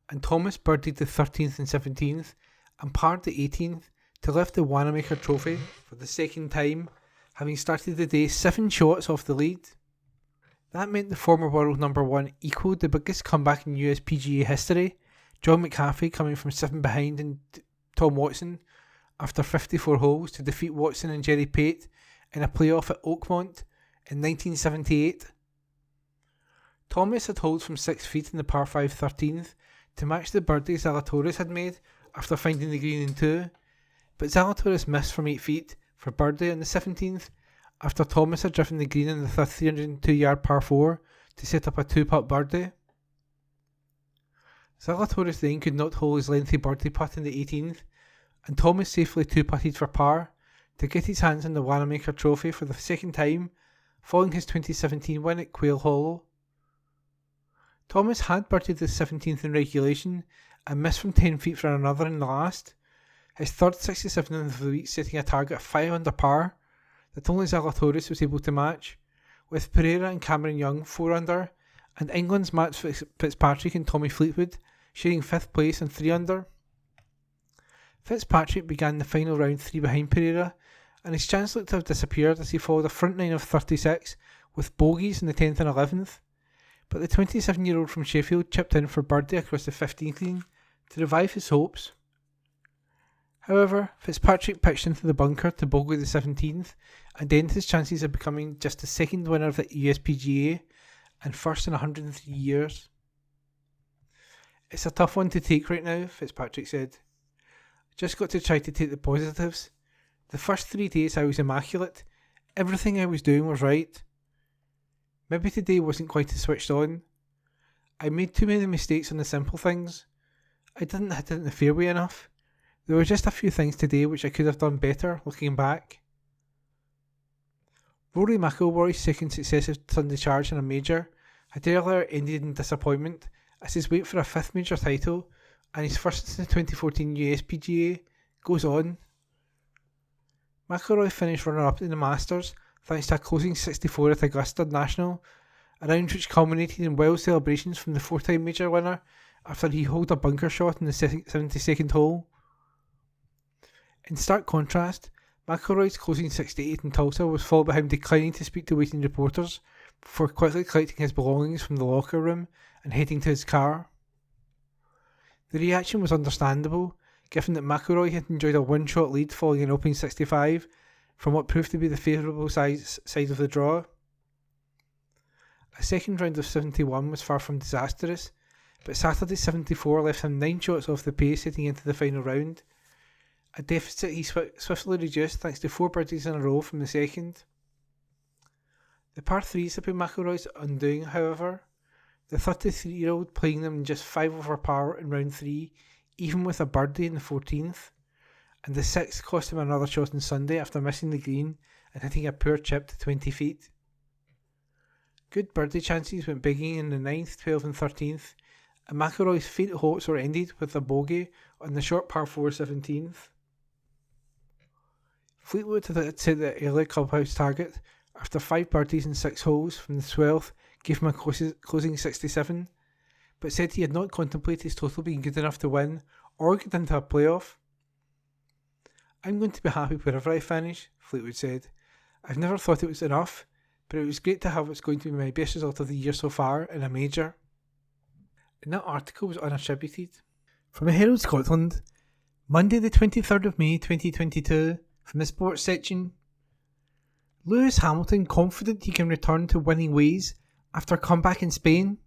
and Thomas birdied the 13th and 17th and parred the 18th to lift the Wanamaker Trophy for the second time, having started the day 7 shots off the lead. That meant the former world number 1 equalled the biggest comeback in USPGA history, John McAfee coming from 7 behind and Tom Watson after 54 holes to defeat Watson and Jerry Pate in a playoff at Oakmont in 1978. Thomas had holes from 6 feet in the par 5 13th to match the birdie Zalatoris had made after finding the green in 2, but Zalatoris missed from 8 feet for birdie on the 17th after Thomas had driven the green in the 302-yard par 4 to set up a 2-putt birdie. Zalatoris then could not hold his lengthy birdie putt in the 18th, and Thomas safely 2-putted for par to get his hands on the Wanamaker Trophy for the second time following his 2017 win at Quail Hollow. Thomas had birdied the 17th in regulation and missed from 10 feet for another in the last, his third 67 of the week setting a target of 5 under par that only Zalatoris was able to match, with Pereira and Cameron Young 4 under, and England's Matt Fitzpatrick and Tommy Fleetwood sharing 5th place and 3 under. Fitzpatrick began the final round 3 behind Pereira, and his chance looked to have disappeared as he followed a front 9 of 36 with bogeys in the 10th and 11th, but the 27-year-old from Sheffield chipped in for birdie across the 15th green to revive his hopes. However, Fitzpatrick pitched into the bunker to bogey the 17th and ended his chances of becoming just the second winner of the USPGA and first in 103 years. "It's a tough one to take right now," Fitzpatrick said. "Just got to try to take the positives. The first 3 days I was immaculate. Everything I was doing was right. Maybe today wasn't quite as switched on. I made too many mistakes on the simple things. I didn't hit it in the fairway enough. There were just a few things today which I could have done better looking back." Rory McIlroy's second successive Sunday charge in a major had earlier ended in disappointment as his wait for a 5th major title and his first since the 2014 USPGA goes on. McIlroy finished runner-up in the Masters thanks to a closing 64 at Augusta National, a round which culminated in wild celebrations from the 4-time major winner after he holed a bunker shot in the 72nd hole. In stark contrast, McIlroy's closing 68 in Tulsa was followed by him declining to speak to waiting reporters before quickly collecting his belongings from the locker room and heading to his car. The reaction was understandable, given that McIlroy had enjoyed a 1-shot lead following an opening 65 from what proved to be the favourable side of the draw. A second round of 71 was far from disastrous, but Saturday's 74 left him 9 shots off the pace heading into the final round, a deficit he swiftly reduced thanks to 4 birdies in a row from the second. The par 3s had been McIlroy's undoing, however, the 33-year-old playing them in just 5 over par in round 3, even with a birdie in the 14th, and the 6th cost him another shot on Sunday after missing the green and hitting a poor chip to 20 feet. Good birdie chances went begging in the 9th, 12th and 13th, and McIlroy's faint hopes were ended with a bogey on the short par 4 17th. Fleetwood had set the early clubhouse target after 5 birdies and 6 holes from the 12th gave him a closing 67, but said he had not contemplated his total being good enough to win or get into a playoff. "I'm going to be happy wherever I finish," Fleetwood said. I've never thought it was enough, but it was great to have what's going to be my best result of the year so far in a major. And that article was unattributed. From the Herald Scotland, Monday the 23rd of May 2022, from the sports section. Lewis Hamilton confident he can return to winning ways after comeback in Spain.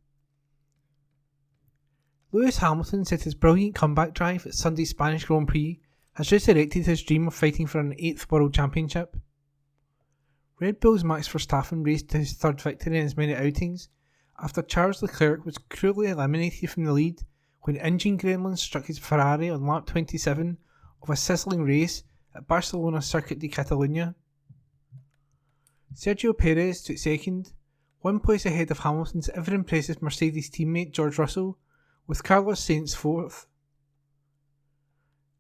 Lewis Hamilton said his brilliant comeback drive at Sunday's Spanish Grand Prix has resurrected his dream of fighting for an 8th World Championship. Red Bull's Max Verstappen raced to his third victory in as many outings after Charles Leclerc was cruelly eliminated from the lead when engine gremlins struck his Ferrari on lap 27 of a sizzling race at Barcelona's Circuit de Catalunya. Sergio Perez took second, 1 place ahead of Hamilton's ever-impressive Mercedes teammate George Russell, with Carlos Sainz fourth.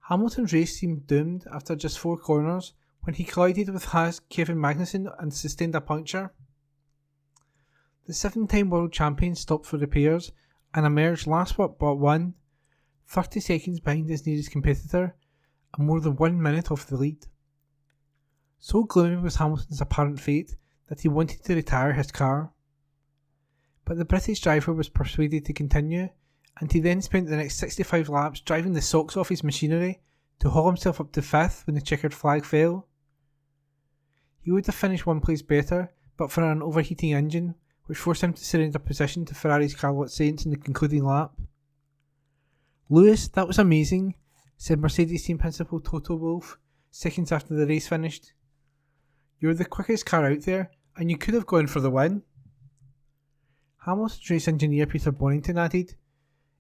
Hamilton's race seemed doomed after just 4 corners when he collided with Haas Kevin Magnussen and sustained a puncture. The 7-time world champion stopped for repairs and emerged last but one, 30 seconds behind his nearest competitor and more than 1 minute off the lead. So gloomy was Hamilton's apparent fate that he wanted to retire his car. But the British driver was persuaded to continue, and he then spent the next 65 laps driving the socks off his machinery to haul himself up to 5th when the checkered flag fell. He would have finished 1 place better, but for an overheating engine, which forced him to surrender position to Ferrari's Carlos Sainz in the concluding lap. "Lewis, that was amazing," said Mercedes team principal Toto Wolff seconds after the race finished. "You were the quickest car out there, and you could have gone for the win." Hamilton's race engineer Peter Bonington added,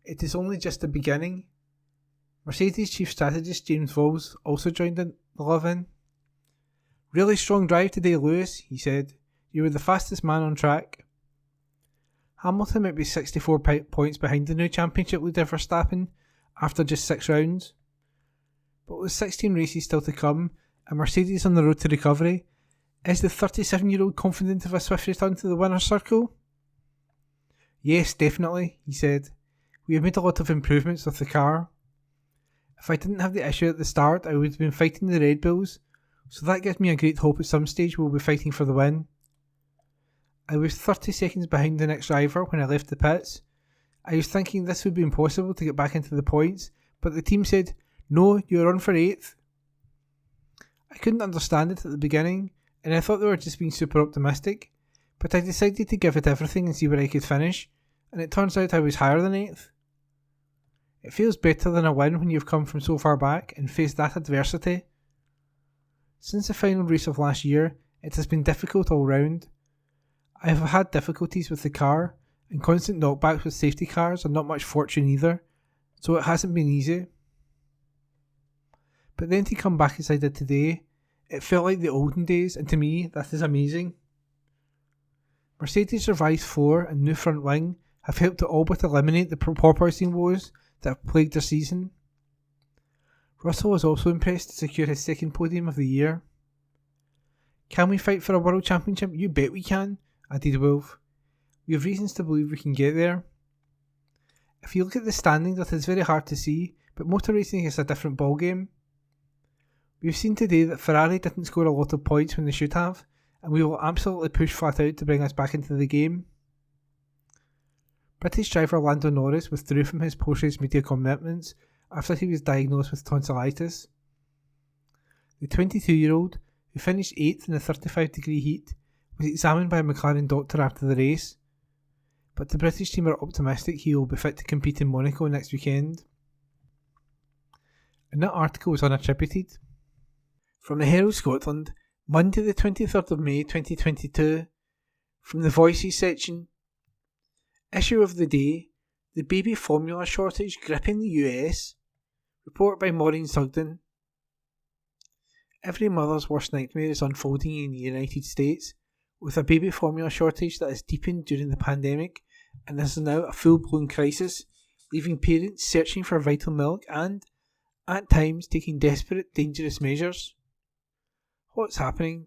"It is only just the beginning." Mercedes chief strategist James Vowles also joined in the love-in. "Really strong drive today, Lewis," he said. "You were the fastest man on track." Hamilton might be 64 points behind the new championship leader Verstappen after just 6 rounds. But with 16 races still to come and Mercedes on the road to recovery, is the 37-year-old confident of a swift return to the winner's circle? "Yes, definitely," he said. "We have made a lot of improvements with the car. If I didn't have the issue at the start, I would have been fighting the Red Bulls, so that gives me a great hope at some stage we'll be fighting for the win. I was 30 seconds behind the next driver when I left the pits. I was thinking this would be impossible to get back into the points, but the team said, 'No, you're on for 8th. I couldn't understand it at the beginning, and I thought they were just being super optimistic, but I decided to give it everything and see where I could finish, and it turns out I was higher than 8th. It feels better than a win when you've come from so far back and faced that adversity. Since the final race of last year, it has been difficult all round. I have had difficulties with the car, and constant knockbacks with safety cars and not much fortune either, so it hasn't been easy. But then to come back as I did today, it felt like the olden days, and to me, that is amazing. Mercedes' revised floor and new front wing have helped to all but eliminate the porpoising woes that have plagued their season. Russell was also impressed to secure his 2nd podium of the year. Can we fight for a world championship? You bet we can, added Wolff. We have reasons to believe we can get there. If you look at the standings, it is very hard to see, but motor racing is a different ballgame. We've seen today that Ferrari didn't score a lot of points when they should have, and we will absolutely push flat out to bring us back into the game. British driver Lando Norris withdrew from his post-race media commitments after he was diagnosed with tonsillitis. The 22-year-old, who finished 8th in the 35-degree heat, was examined by a McLaren doctor after the race, but the British team are optimistic he will be fit to compete in Monaco next weekend. And that article was unattributed. From the Herald Scotland, Monday the 23rd of May 2022, from the Voices section. Issue of the day, the baby formula shortage gripping the US. Report by Maureen Sugden. Every mother's worst nightmare is unfolding in the United States, with a baby formula shortage that has deepened during the pandemic and is now a full-blown crisis, leaving parents searching for vital milk and, at times, taking desperate, dangerous measures. What's happening?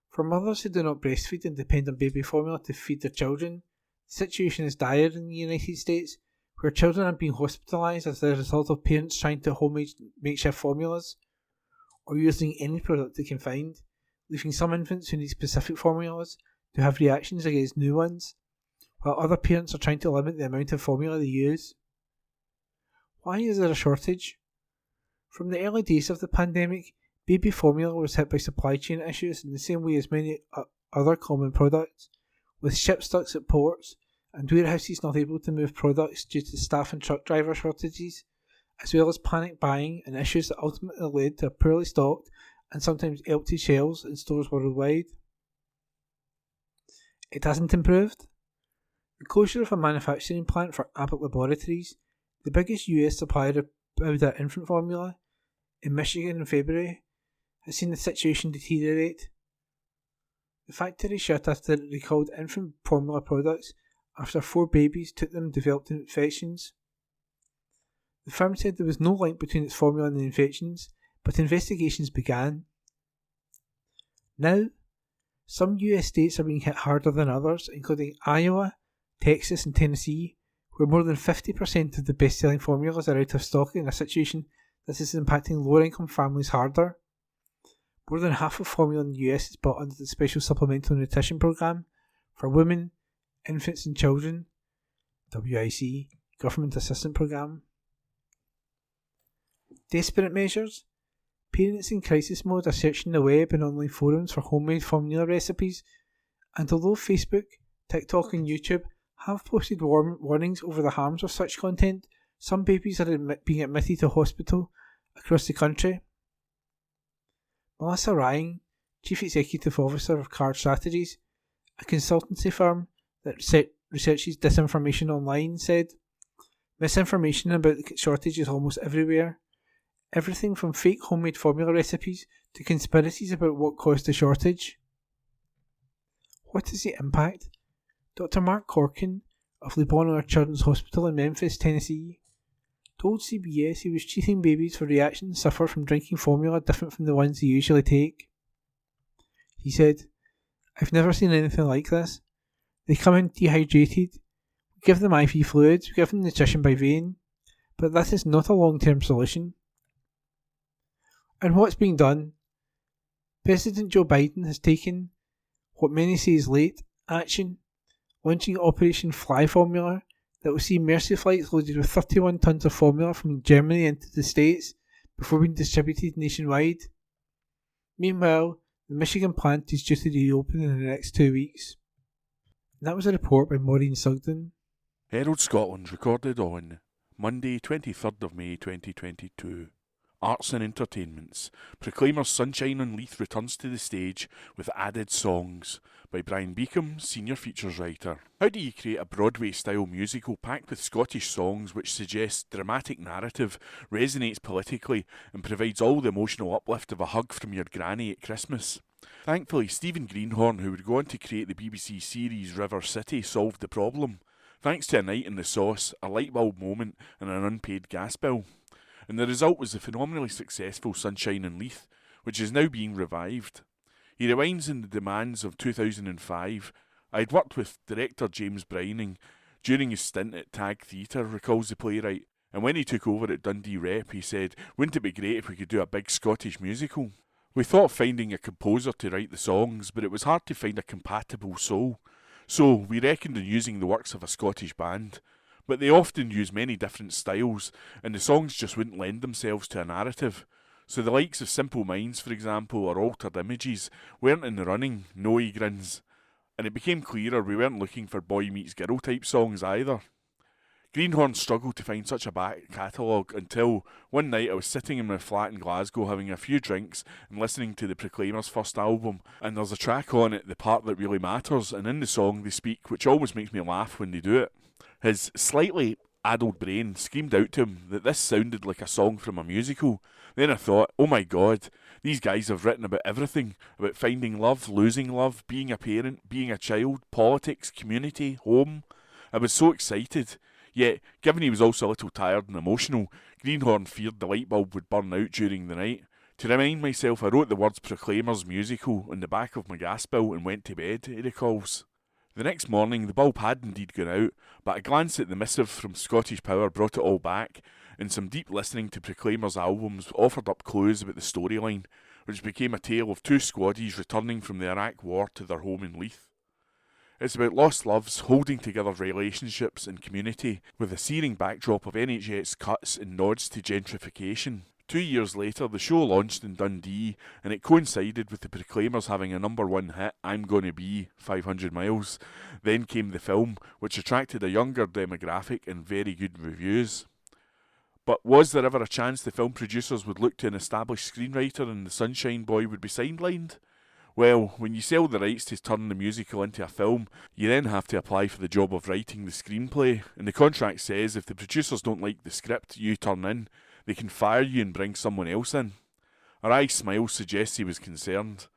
For mothers who do not breastfeed and depend on baby formula to feed their children, the situation is dire in the United States, where children are being hospitalised as a result of parents trying to homemade makeshift formulas, or using any product they can find, leaving some infants who need specific formulas to have reactions against new ones, while other parents are trying to limit the amount of formula they use. Why is there a shortage? From the early days of the pandemic, baby formula was hit by supply chain issues in the same way as many other common products, with ships stuck at ports and warehouses not able to move products due to staff and truck driver shortages, as well as panic buying and issues that ultimately led to poorly stocked and sometimes empty shelves in stores worldwide. It hasn't improved. The closure of a manufacturing plant for Abbott Laboratories, the biggest US supplier of powder infant formula, in Michigan in February, has seen the situation deteriorate. The factory shut after it recalled infant formula products after 4 babies took them developed infections. The firm said there was no link between its formula and the infections, but investigations began. Now, some US states are being hit harder than others, including Iowa, Texas and Tennessee, where more than 50% of the best-selling formulas are out of stock in a situation that is impacting lower-income families harder. More than half of formula in the US is bought under the Special Supplemental Nutrition Program for Women, Infants and Children, WIC, Government Assistance Program. Desperate measures. Parents in crisis mode are searching the web and online forums for homemade formula recipes, and although Facebook, TikTok and YouTube have posted warnings over the harms of such content, some babies are being admitted to hospital across the country. Melissa Ryan, Chief Executive Officer of Card Strategies, a consultancy firm that researches disinformation online, said, "Misinformation about the shortage is almost everywhere. Everything from fake homemade formula recipes to conspiracies about what caused the shortage." What is the impact? Dr. Mark Corkin of Le Bonheur Children's Hospital in Memphis, Tennessee, told CBS he was treating babies for reactions suffer from drinking formula different from the ones they usually take. He said, "I've never seen anything like this. They come in dehydrated. We give them IV fluids, we give them nutrition by vein, but that is not a long-term solution." And what's being done? President Joe Biden has taken what many say is late action, launching Operation Fly Formula that will see Mercy flights loaded with 31 tons of formula from Germany into the States before being distributed nationwide. Meanwhile, the Michigan plant is due to reopen in the next 2 weeks. And that was a report by Maureen Sugden. Herald Scotland recorded on Monday 23rd of May 2022. Arts and Entertainments. Proclaimer's Sunshine on Leith returns to the stage with added songs by Brian Beacom, Senior Features Writer. How do you create a Broadway-style musical packed with Scottish songs which suggests dramatic narrative, resonates politically and provides all the emotional uplift of a hug from your granny at Christmas? Thankfully, Stephen Greenhorn, who would go on to create the BBC series River City, solved the problem, thanks to a night in the sauce, a light bulb moment and an unpaid gas bill. And the result was the phenomenally successful Sunshine in Leith, which is now being revived. He rewinds in the demands of 2005. I had worked with director James Brining during his stint at Tag Theatre, recalls the playwright, and when he took over at Dundee Rep, he said, "Wouldn't it be great if we could do a big Scottish musical?" We thought of finding a composer to write the songs, but it was hard to find a compatible soul. So we reckoned on using the works of a Scottish band. But they often use many different styles, and the songs just wouldn't lend themselves to a narrative. So the likes of Simple Minds, for example, or Altered Images weren't in the running, no grins. And it became clearer we weren't looking for boy meets girl type songs either. Greenhorn struggled to find such a back catalogue until one night I was sitting in my flat in Glasgow having a few drinks and listening to the Proclaimers' first album, and there's a track on it, The Part That Really Matters, and in the song they speak, which always makes me laugh when they do it. His slightly addled brain screamed out to him that this sounded like a song from a musical. Then I thought, oh my god, these guys have written about everything, about finding love, losing love, being a parent, being a child, politics, community, home. I was so excited. Yet, given he was also a little tired and emotional, Greenhorn feared the light bulb would burn out during the night. To remind myself, I wrote the words Proclaimers musical on the back of my gas bill and went to bed, he recalls. The next morning, the bulb had indeed gone out, but a glance at the missive from Scottish Power brought it all back, and some deep listening to Proclaimers' albums offered up clues about the storyline, which became a tale of two squaddies returning from the Iraq War to their home in Leith. It's about lost loves, holding together relationships and community, with a searing backdrop of NHS cuts and nods to gentrification. 2 years later, the show launched in Dundee, and it coincided with the Proclaimers having a #1 hit, I'm Gonna Be 500 Miles. Then came the film, which attracted a younger demographic and very good reviews. But was there ever a chance the film producers would look to an established screenwriter and the Sunshine Boy would be sidelined? Well, when you sell the rights to turn the musical into a film, you then have to apply for the job of writing the screenplay, and the contract says if the producers don't like the script you turn in, they can fire you and bring someone else in. Our eye smile suggests he was concerned.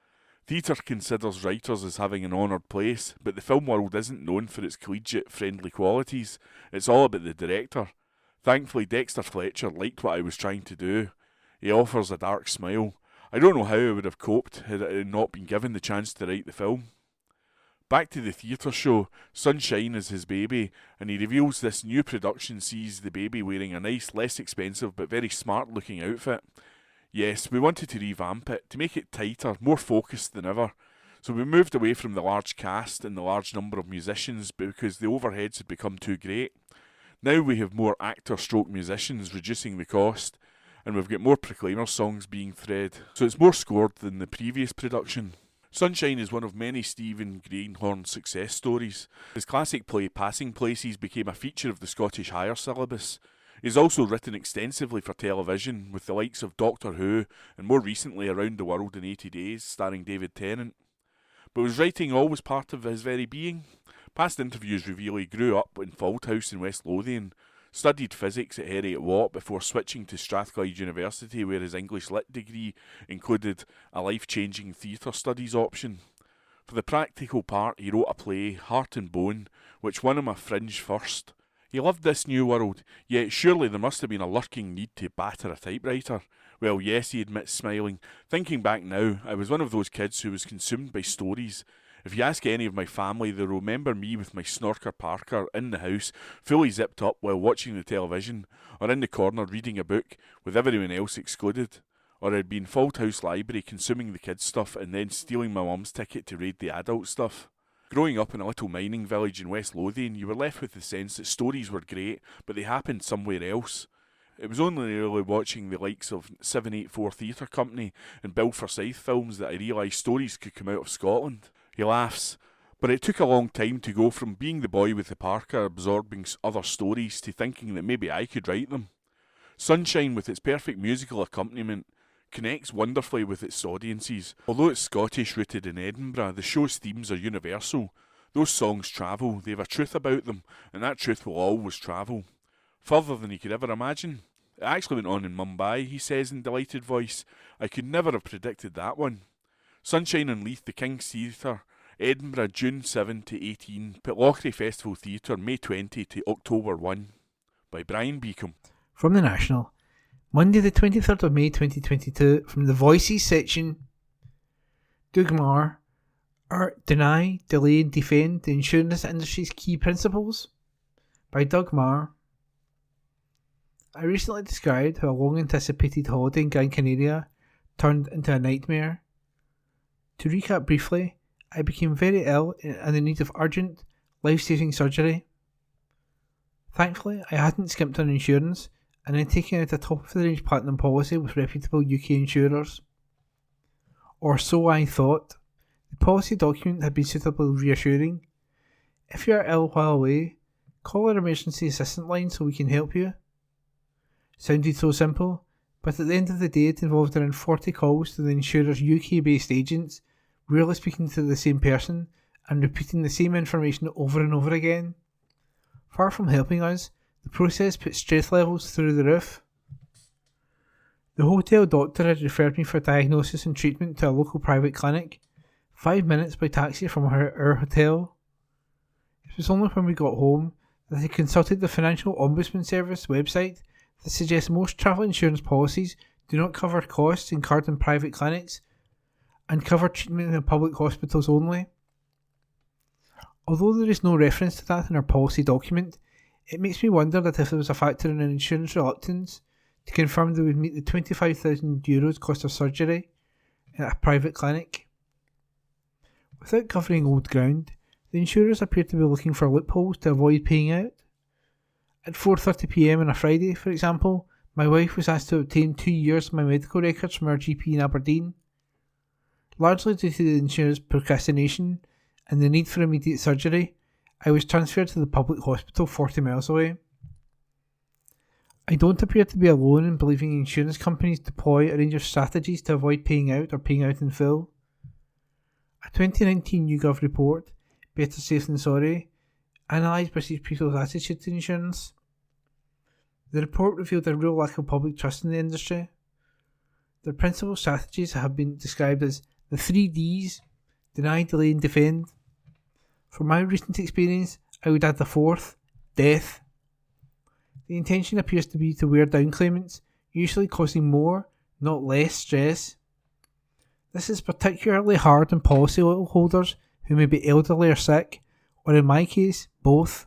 Theatre considers writers as having an honoured place, but the film world isn't known for its collegiate, friendly qualities. It's all about the director. Thankfully, Dexter Fletcher liked what I was trying to do. He offers a dark smile. I don't know how I would have coped had I not been given the chance to write the film. Back to the theatre show, Sunshine is his baby, and he reveals this new production sees the baby wearing a nice, less expensive but very smart looking outfit. Yes, we wanted to revamp it, to make it tighter, more focused than ever. So we moved away from the large cast and the large number of musicians because the overheads had become too great. Now we have more actor-stroke-musicians, reducing the cost, and we've got more Proclaimer songs being thread, so it's more scored than the previous production. Sunshine is one of many Stephen Greenhorn success stories. His classic play Passing Places became a feature of the Scottish Higher syllabus. He's also written extensively for television, with the likes of Doctor Who, and more recently Around the World in 80 Days, starring David Tennant. But was writing always part of his very being? Past interviews reveal he grew up in Fauldhouse in West Lothian, studied physics at Heriot-Watt before switching to Strathclyde University, where his English Lit degree included a life-changing theatre studies option. For the practical part, he wrote a play, Heart and Bone, which won him a Fringe first. He loved this new world, yet surely there must have been a lurking need to batter a typewriter. Well, yes, he admits, smiling. Thinking back now, I was one of those kids who was consumed by stories. If you ask any of my family, they'll remember me with my snorker Parker in the house, fully zipped up while watching the television, or in the corner reading a book, with everyone else excluded. Or I'd be in Fauldhouse Library consuming the kids' stuff and then stealing my mum's ticket to read the adult stuff. Growing up in a little mining village in West Lothian, you were left with the sense that stories were great, but they happened somewhere else. It was only really watching the likes of 784 Theatre Company and Bill Forsyth films that I realised stories could come out of Scotland. He laughs, but it took a long time to go from being the boy with the Parker absorbing other stories to thinking that maybe I could write them. Sunshine, with its perfect musical accompaniment, connects wonderfully with its audiences. Although it's Scottish-rooted in Edinburgh, the show's themes are universal. Those songs travel, they have a truth about them, and that truth will always travel. Further than you could ever imagine. It actually went on in Mumbai, he says in delighted voice. I could never have predicted that one. Sunshine on Leith, the King's Theatre, Edinburgh, June 7 to 18, Pitlochry Festival Theatre, May 20 to October 1, by Brian Beacom. From the National, Monday the 23rd of May 2022, from the Voices section, Doug Marr, Deny, Delay and Defend the Insurance Industry's Key Principles, by Doug Marr. I recently described how a long-anticipated holiday in Gran Canaria turned into a nightmare. To recap briefly, I became very ill and in need of urgent, life-saving surgery. Thankfully, I hadn't skimped on insurance and had taken out a top-of-the-range platinum policy with reputable UK insurers. Or so I thought. The policy document had been suitably reassuring. If you are ill while away, call our emergency assistant line so we can help you. Sounded so simple, but at the end of the day it involved around 40 calls to the insurer's UK-based agents, rarely speaking to the same person and repeating the same information over and over again. Far from helping us, the process put stress levels through the roof. The hotel doctor had referred me for diagnosis and treatment to a local private clinic, 5 minutes by taxi from our hotel. It was only when we got home that I consulted the Financial Ombudsman Service website that suggests most travel insurance policies do not cover costs incurred in private clinics and cover treatment in public hospitals only. Although there is no reference to that in our policy document, it makes me wonder that if there was a factor in an insurance reluctance to confirm they would meet the €25,000 cost of surgery, at a private clinic. Without covering old ground, the insurers appear to be looking for loopholes to avoid paying out. At 4:30 p.m. on a Friday, for example, my wife was asked to obtain 2 years of my medical records from our GP in Aberdeen. Largely due to the insurer's procrastination and the need for immediate surgery, I was transferred to the public hospital 40 miles away. I don't appear to be alone in believing insurance companies deploy a range of strategies to avoid paying out or paying out in full. A 2019 YouGov report, Better Safe Than Sorry, analysed British people's attitude to insurance. The report revealed a real lack of public trust in the industry. Their principal strategies have been described as the 3 Ds: deny, delay and defend. From my recent experience, I would add the 4th, death. The intention appears to be to wear down claimants, usually causing more, not less, stress. This is particularly hard on policyholders who may be elderly or sick, or in my case, both.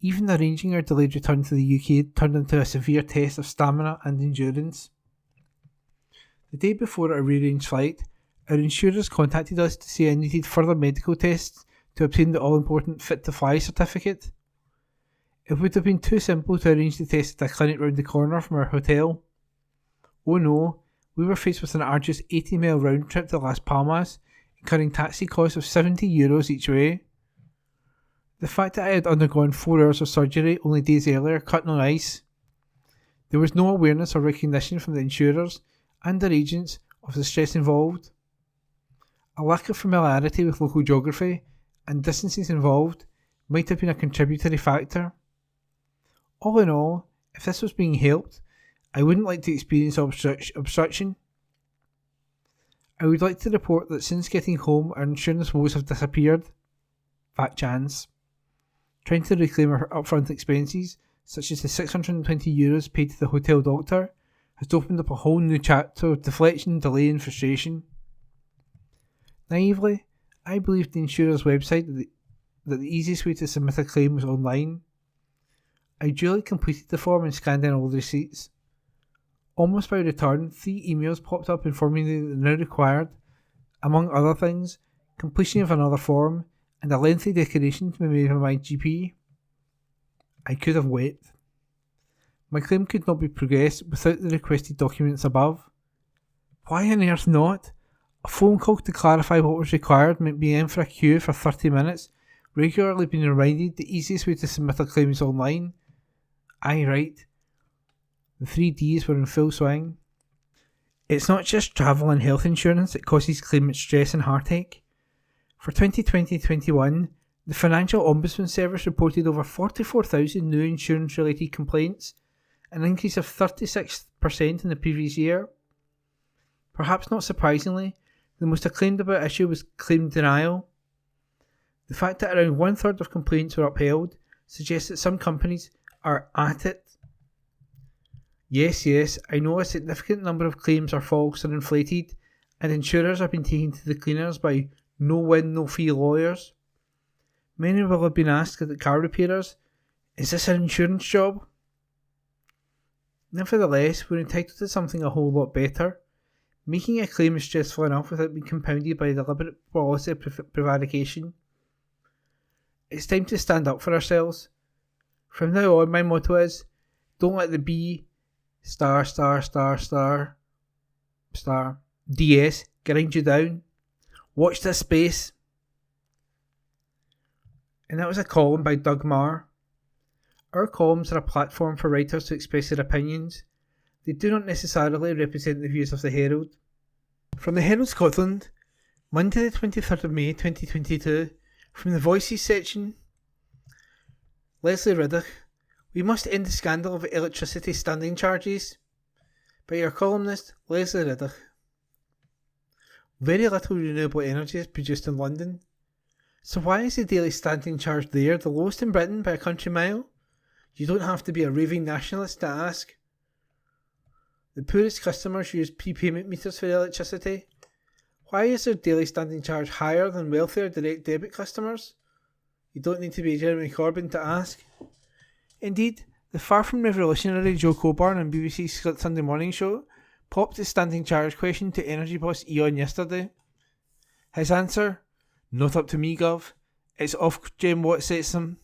Even arranging our delayed return to the UK turned into a severe test of stamina and endurance. The day before our rearranged flight, our insurers contacted us to say I needed further medical tests to obtain the all-important Fit to Fly certificate. It would have been too simple to arrange the test at a clinic round the corner from our hotel. Oh no, we were faced with an arduous 80-mile round trip to Las Palmas, incurring taxi costs of €70 each way. The fact that I had undergone 4 hours of surgery only days earlier cut no ice. There was no awareness or recognition from the insurers and their agents of the stress involved. A lack of familiarity with local geography and distances involved might have been a contributory factor. All in all, if this was being helped, I wouldn't like to experience obstruction. I would like to report that since getting home, our insurance woes have disappeared. Fat chance. Trying to reclaim our upfront expenses, such as the €620 paid to the hotel doctor, has opened up a whole new chapter of deflection, delay and frustration. Naively, I believed the insurer's website that the easiest way to submit a claim was online. I duly completed the form and scanned in all the receipts. Almost by return, 3 emails popped up informing me that they now required, among other things, completion of another form and a lengthy declaration to be made by my GP. I could have wept. My claim could not be progressed without the requested documents above. Why on earth not? A phone call to clarify what was required meant being in for a queue for 30 minutes, regularly being reminded the easiest way to submit a claim is online. Aye, right. The 3 Ds were in full swing. It's not just travel and health insurance that causes claimant stress and heartache. For 2020-21, the Financial Ombudsman Service reported over 44,000 new insurance-related complaints, an increase of 36% in the previous year. Perhaps not surprisingly, the most acclaimed about issue was claim denial. The fact that around 1/3 of complaints were upheld suggests that some companies are at it. Yes, I know a significant number of claims are false and inflated, and insurers have been taken to the cleaners by no-win, no-fee lawyers. Many will have been asked at the car repairers, is this an insurance job? Nevertheless, we're entitled to something a whole lot better. Making a claim is stressful enough without being compounded by deliberate policy prevarication. It's time to stand up for ourselves. From now on, my motto is, don't let the B *** DS grind you down. Watch this space. And that was a column by Doug Marr. Our columns are a platform for writers to express their opinions. They do not necessarily represent the views of the Herald. From the Herald Scotland, Monday the 23rd of May 2022, from the Voices section, Leslie Riddoch, we must end the scandal of electricity standing charges. By your columnist, Leslie Riddoch. Very little renewable energy is produced in London. So why is the daily standing charge there the lowest in Britain by a country mile? You don't have to be a raving nationalist to ask. The poorest customers use prepayment meters for electricity. Why is their daily standing charge higher than welfare direct debit customers? You don't need to be Jeremy Corbyn to ask. Indeed, the far from revolutionary Joe Coburn on BBC's Sunday morning show popped the standing charge question to energy boss Eon yesterday. His answer, not up to me gov, it's Ofgem what sets them.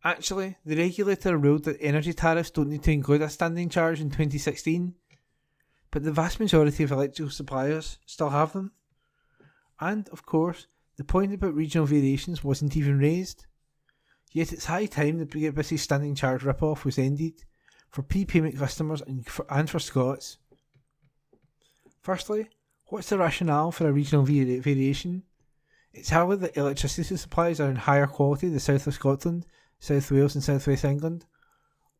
Actually, the regulator ruled that energy tariffs don't need to include a standing charge in 2016, but the vast majority of electrical suppliers still have them. And, of course, the point about regional variations wasn't even raised. Yet it's high time the BBC standing charge rip-off was ended for prepayment customers and for Scots. Firstly, what's the rationale for a regional variation? It's hardly that electricity supplies are in higher quality the south of Scotland, South Wales and South West England.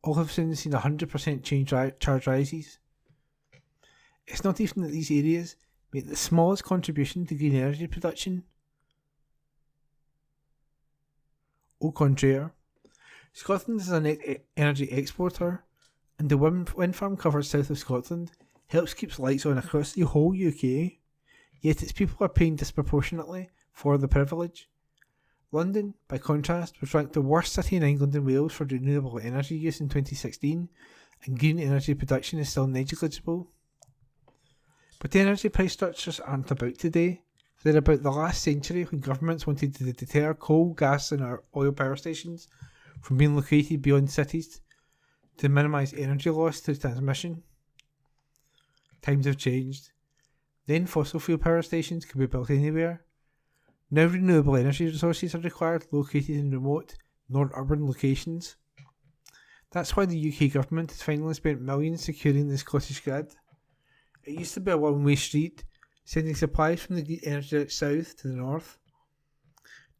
All have soon seen 100% charge rises. It's not even that these areas make the smallest contribution to green energy production. Au contraire, Scotland is a net energy exporter, and the wind farm covered south of Scotland helps keep lights on across the whole UK, yet its people are paying disproportionately for the privilege. London, by contrast, was ranked the worst city in England and Wales for renewable energy use in 2016, and green energy production is still negligible. But the energy price structures aren't about today. They're about the last century when governments wanted to deter coal, gas and our oil power stations from being located beyond cities to minimise energy loss through transmission. Times have changed. Then fossil fuel power stations could be built anywhere. Now renewable energy resources are required located in remote, non-urban locations. That's why the UK government has finally spent millions securing the Scottish grid. It used to be a one-way street, sending supplies from the green energy south to the north.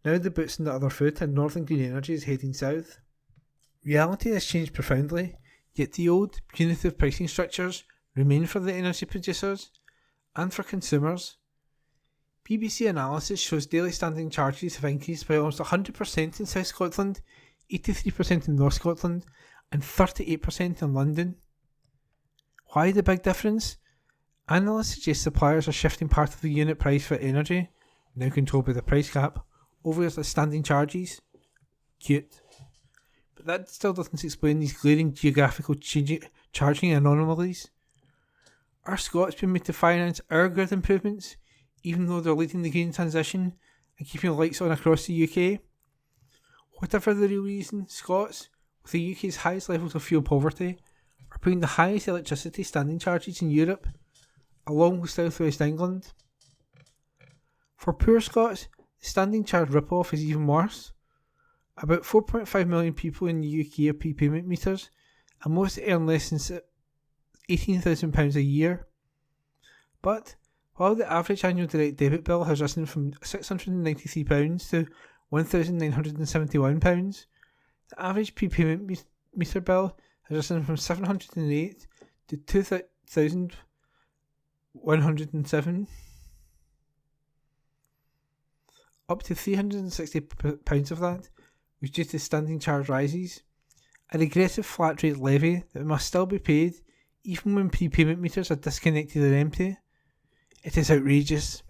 Now the boot's on the other foot and northern green energy is heading south. Reality has changed profoundly, yet the old punitive pricing structures remain for the energy producers and for consumers. BBC analysis shows daily standing charges have increased by almost 100% in South Scotland, 83% in North Scotland and 38% in London. Why the big difference? Analysts suggest suppliers are shifting part of the unit price for energy, now controlled by the price cap, over the standing charges. Cute. But that still doesn't explain these glaring geographical charging anomalies. Are Scots being made to finance our grid improvements, even though they're leading the green transition and keeping lights on across the UK? Whatever the real reason, Scots, with the UK's highest levels of fuel poverty, are paying the highest electricity standing charges in Europe, along with South West England. For poor Scots, the standing charge rip-off is even worse. About 4.5 million people in the UK have prepayment meters, and most earn less than £18,000 a year. But while the average annual direct debit bill has risen from £693 to £1,971, the average prepayment meter bill has risen from £708 to £2,107, up to £360 of that was due to standing charge rises, a regressive flat rate levy that must still be paid even when prepayment meters are disconnected or empty. It is outrageous.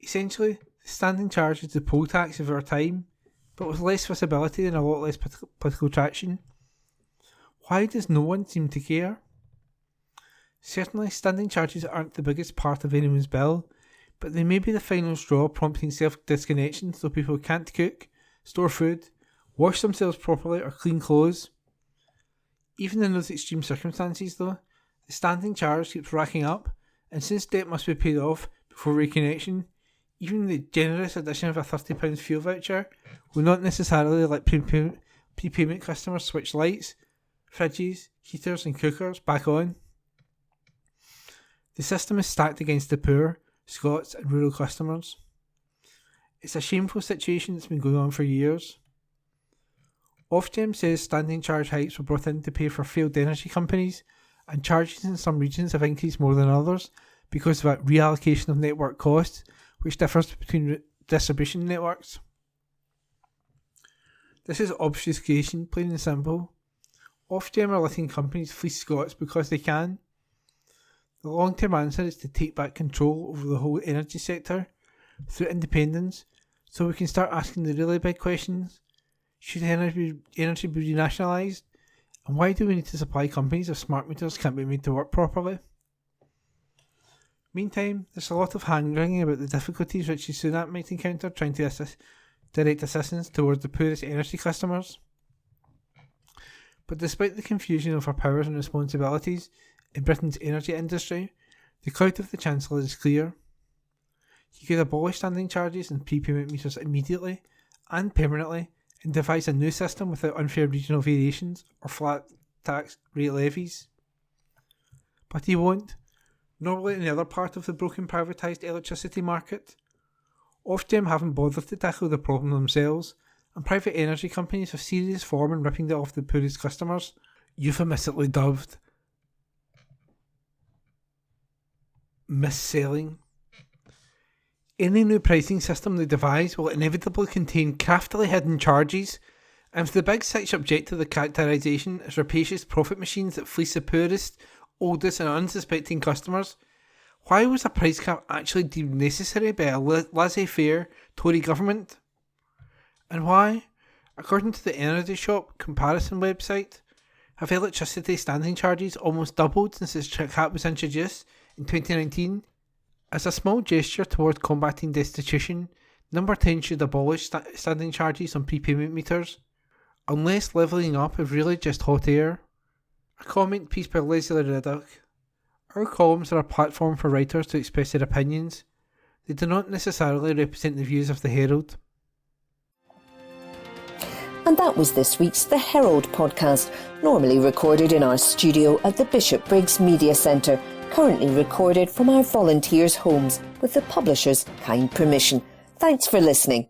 Essentially, the standing charge is the poll tax of our time, but with less visibility and a lot less political traction. Why does no one seem to care? Certainly, standing charges aren't the biggest part of anyone's bill, but they may be the final straw prompting self-disconnection so people can't cook, store food, wash themselves properly or clean clothes. Even in those extreme circumstances though, the standing charge keeps racking up, and since debt must be paid off before reconnection, even the generous addition of a £30 fuel voucher will not necessarily let prepayment customers switch lights, fridges, heaters and cookers back on. The system is stacked against the poor, Scots and rural customers. It's a shameful situation that's been going on for years. Ofgem says standing charge hikes were brought in to pay for failed energy companies, and charges in some regions have increased more than others because of that reallocation of network costs, which differs between distribution networks. This is obfuscation, plain and simple. Ofgem are letting companies fleece Scots because they can. The long-term answer is to take back control over the whole energy sector through independence, so we can start asking the really big questions. Should energy be renationalised? And why do we need to supply companies if smart meters can't be made to work properly? Meantime, there's a lot of hand-wringing about the difficulties Rishi Sunak might encounter trying to direct assistance towards the poorest energy customers. But despite the confusion of her powers and responsibilities in Britain's energy industry, the clout of the Chancellor is clear. He could abolish standing charges and prepayment meters immediately and permanently and devise a new system without unfair regional variations or flat tax rate levies. But he won't, nor will any other part of the broken privatised electricity market. Ofgem haven't bothered to tackle the problem themselves, and private energy companies have serious form in ripping it off the poorest customers, euphemistically dubbed mis-selling. Any new pricing system they devise will inevitably contain craftily hidden charges, and if the big six object to the characterisation as rapacious profit machines that fleece the poorest, oldest and unsuspecting customers, why was a price cap actually deemed necessary by a laissez-faire Tory government? And why, according to the Energy Shop comparison website, have electricity standing charges almost doubled since this cap was introduced in 2019? As a small gesture towards combating destitution, Number 10 should abolish standing charges on prepayment meters, unless levelling up is really just hot air. A comment piece by Leslie Riddoch. Our columns are a platform for writers to express their opinions. They do not necessarily represent the views of the Herald. And that was this week's The Herald podcast, normally recorded in our studio at the Bishop Briggs Media Centre, currently recorded from our volunteers' homes with the publisher's kind permission. Thanks for listening.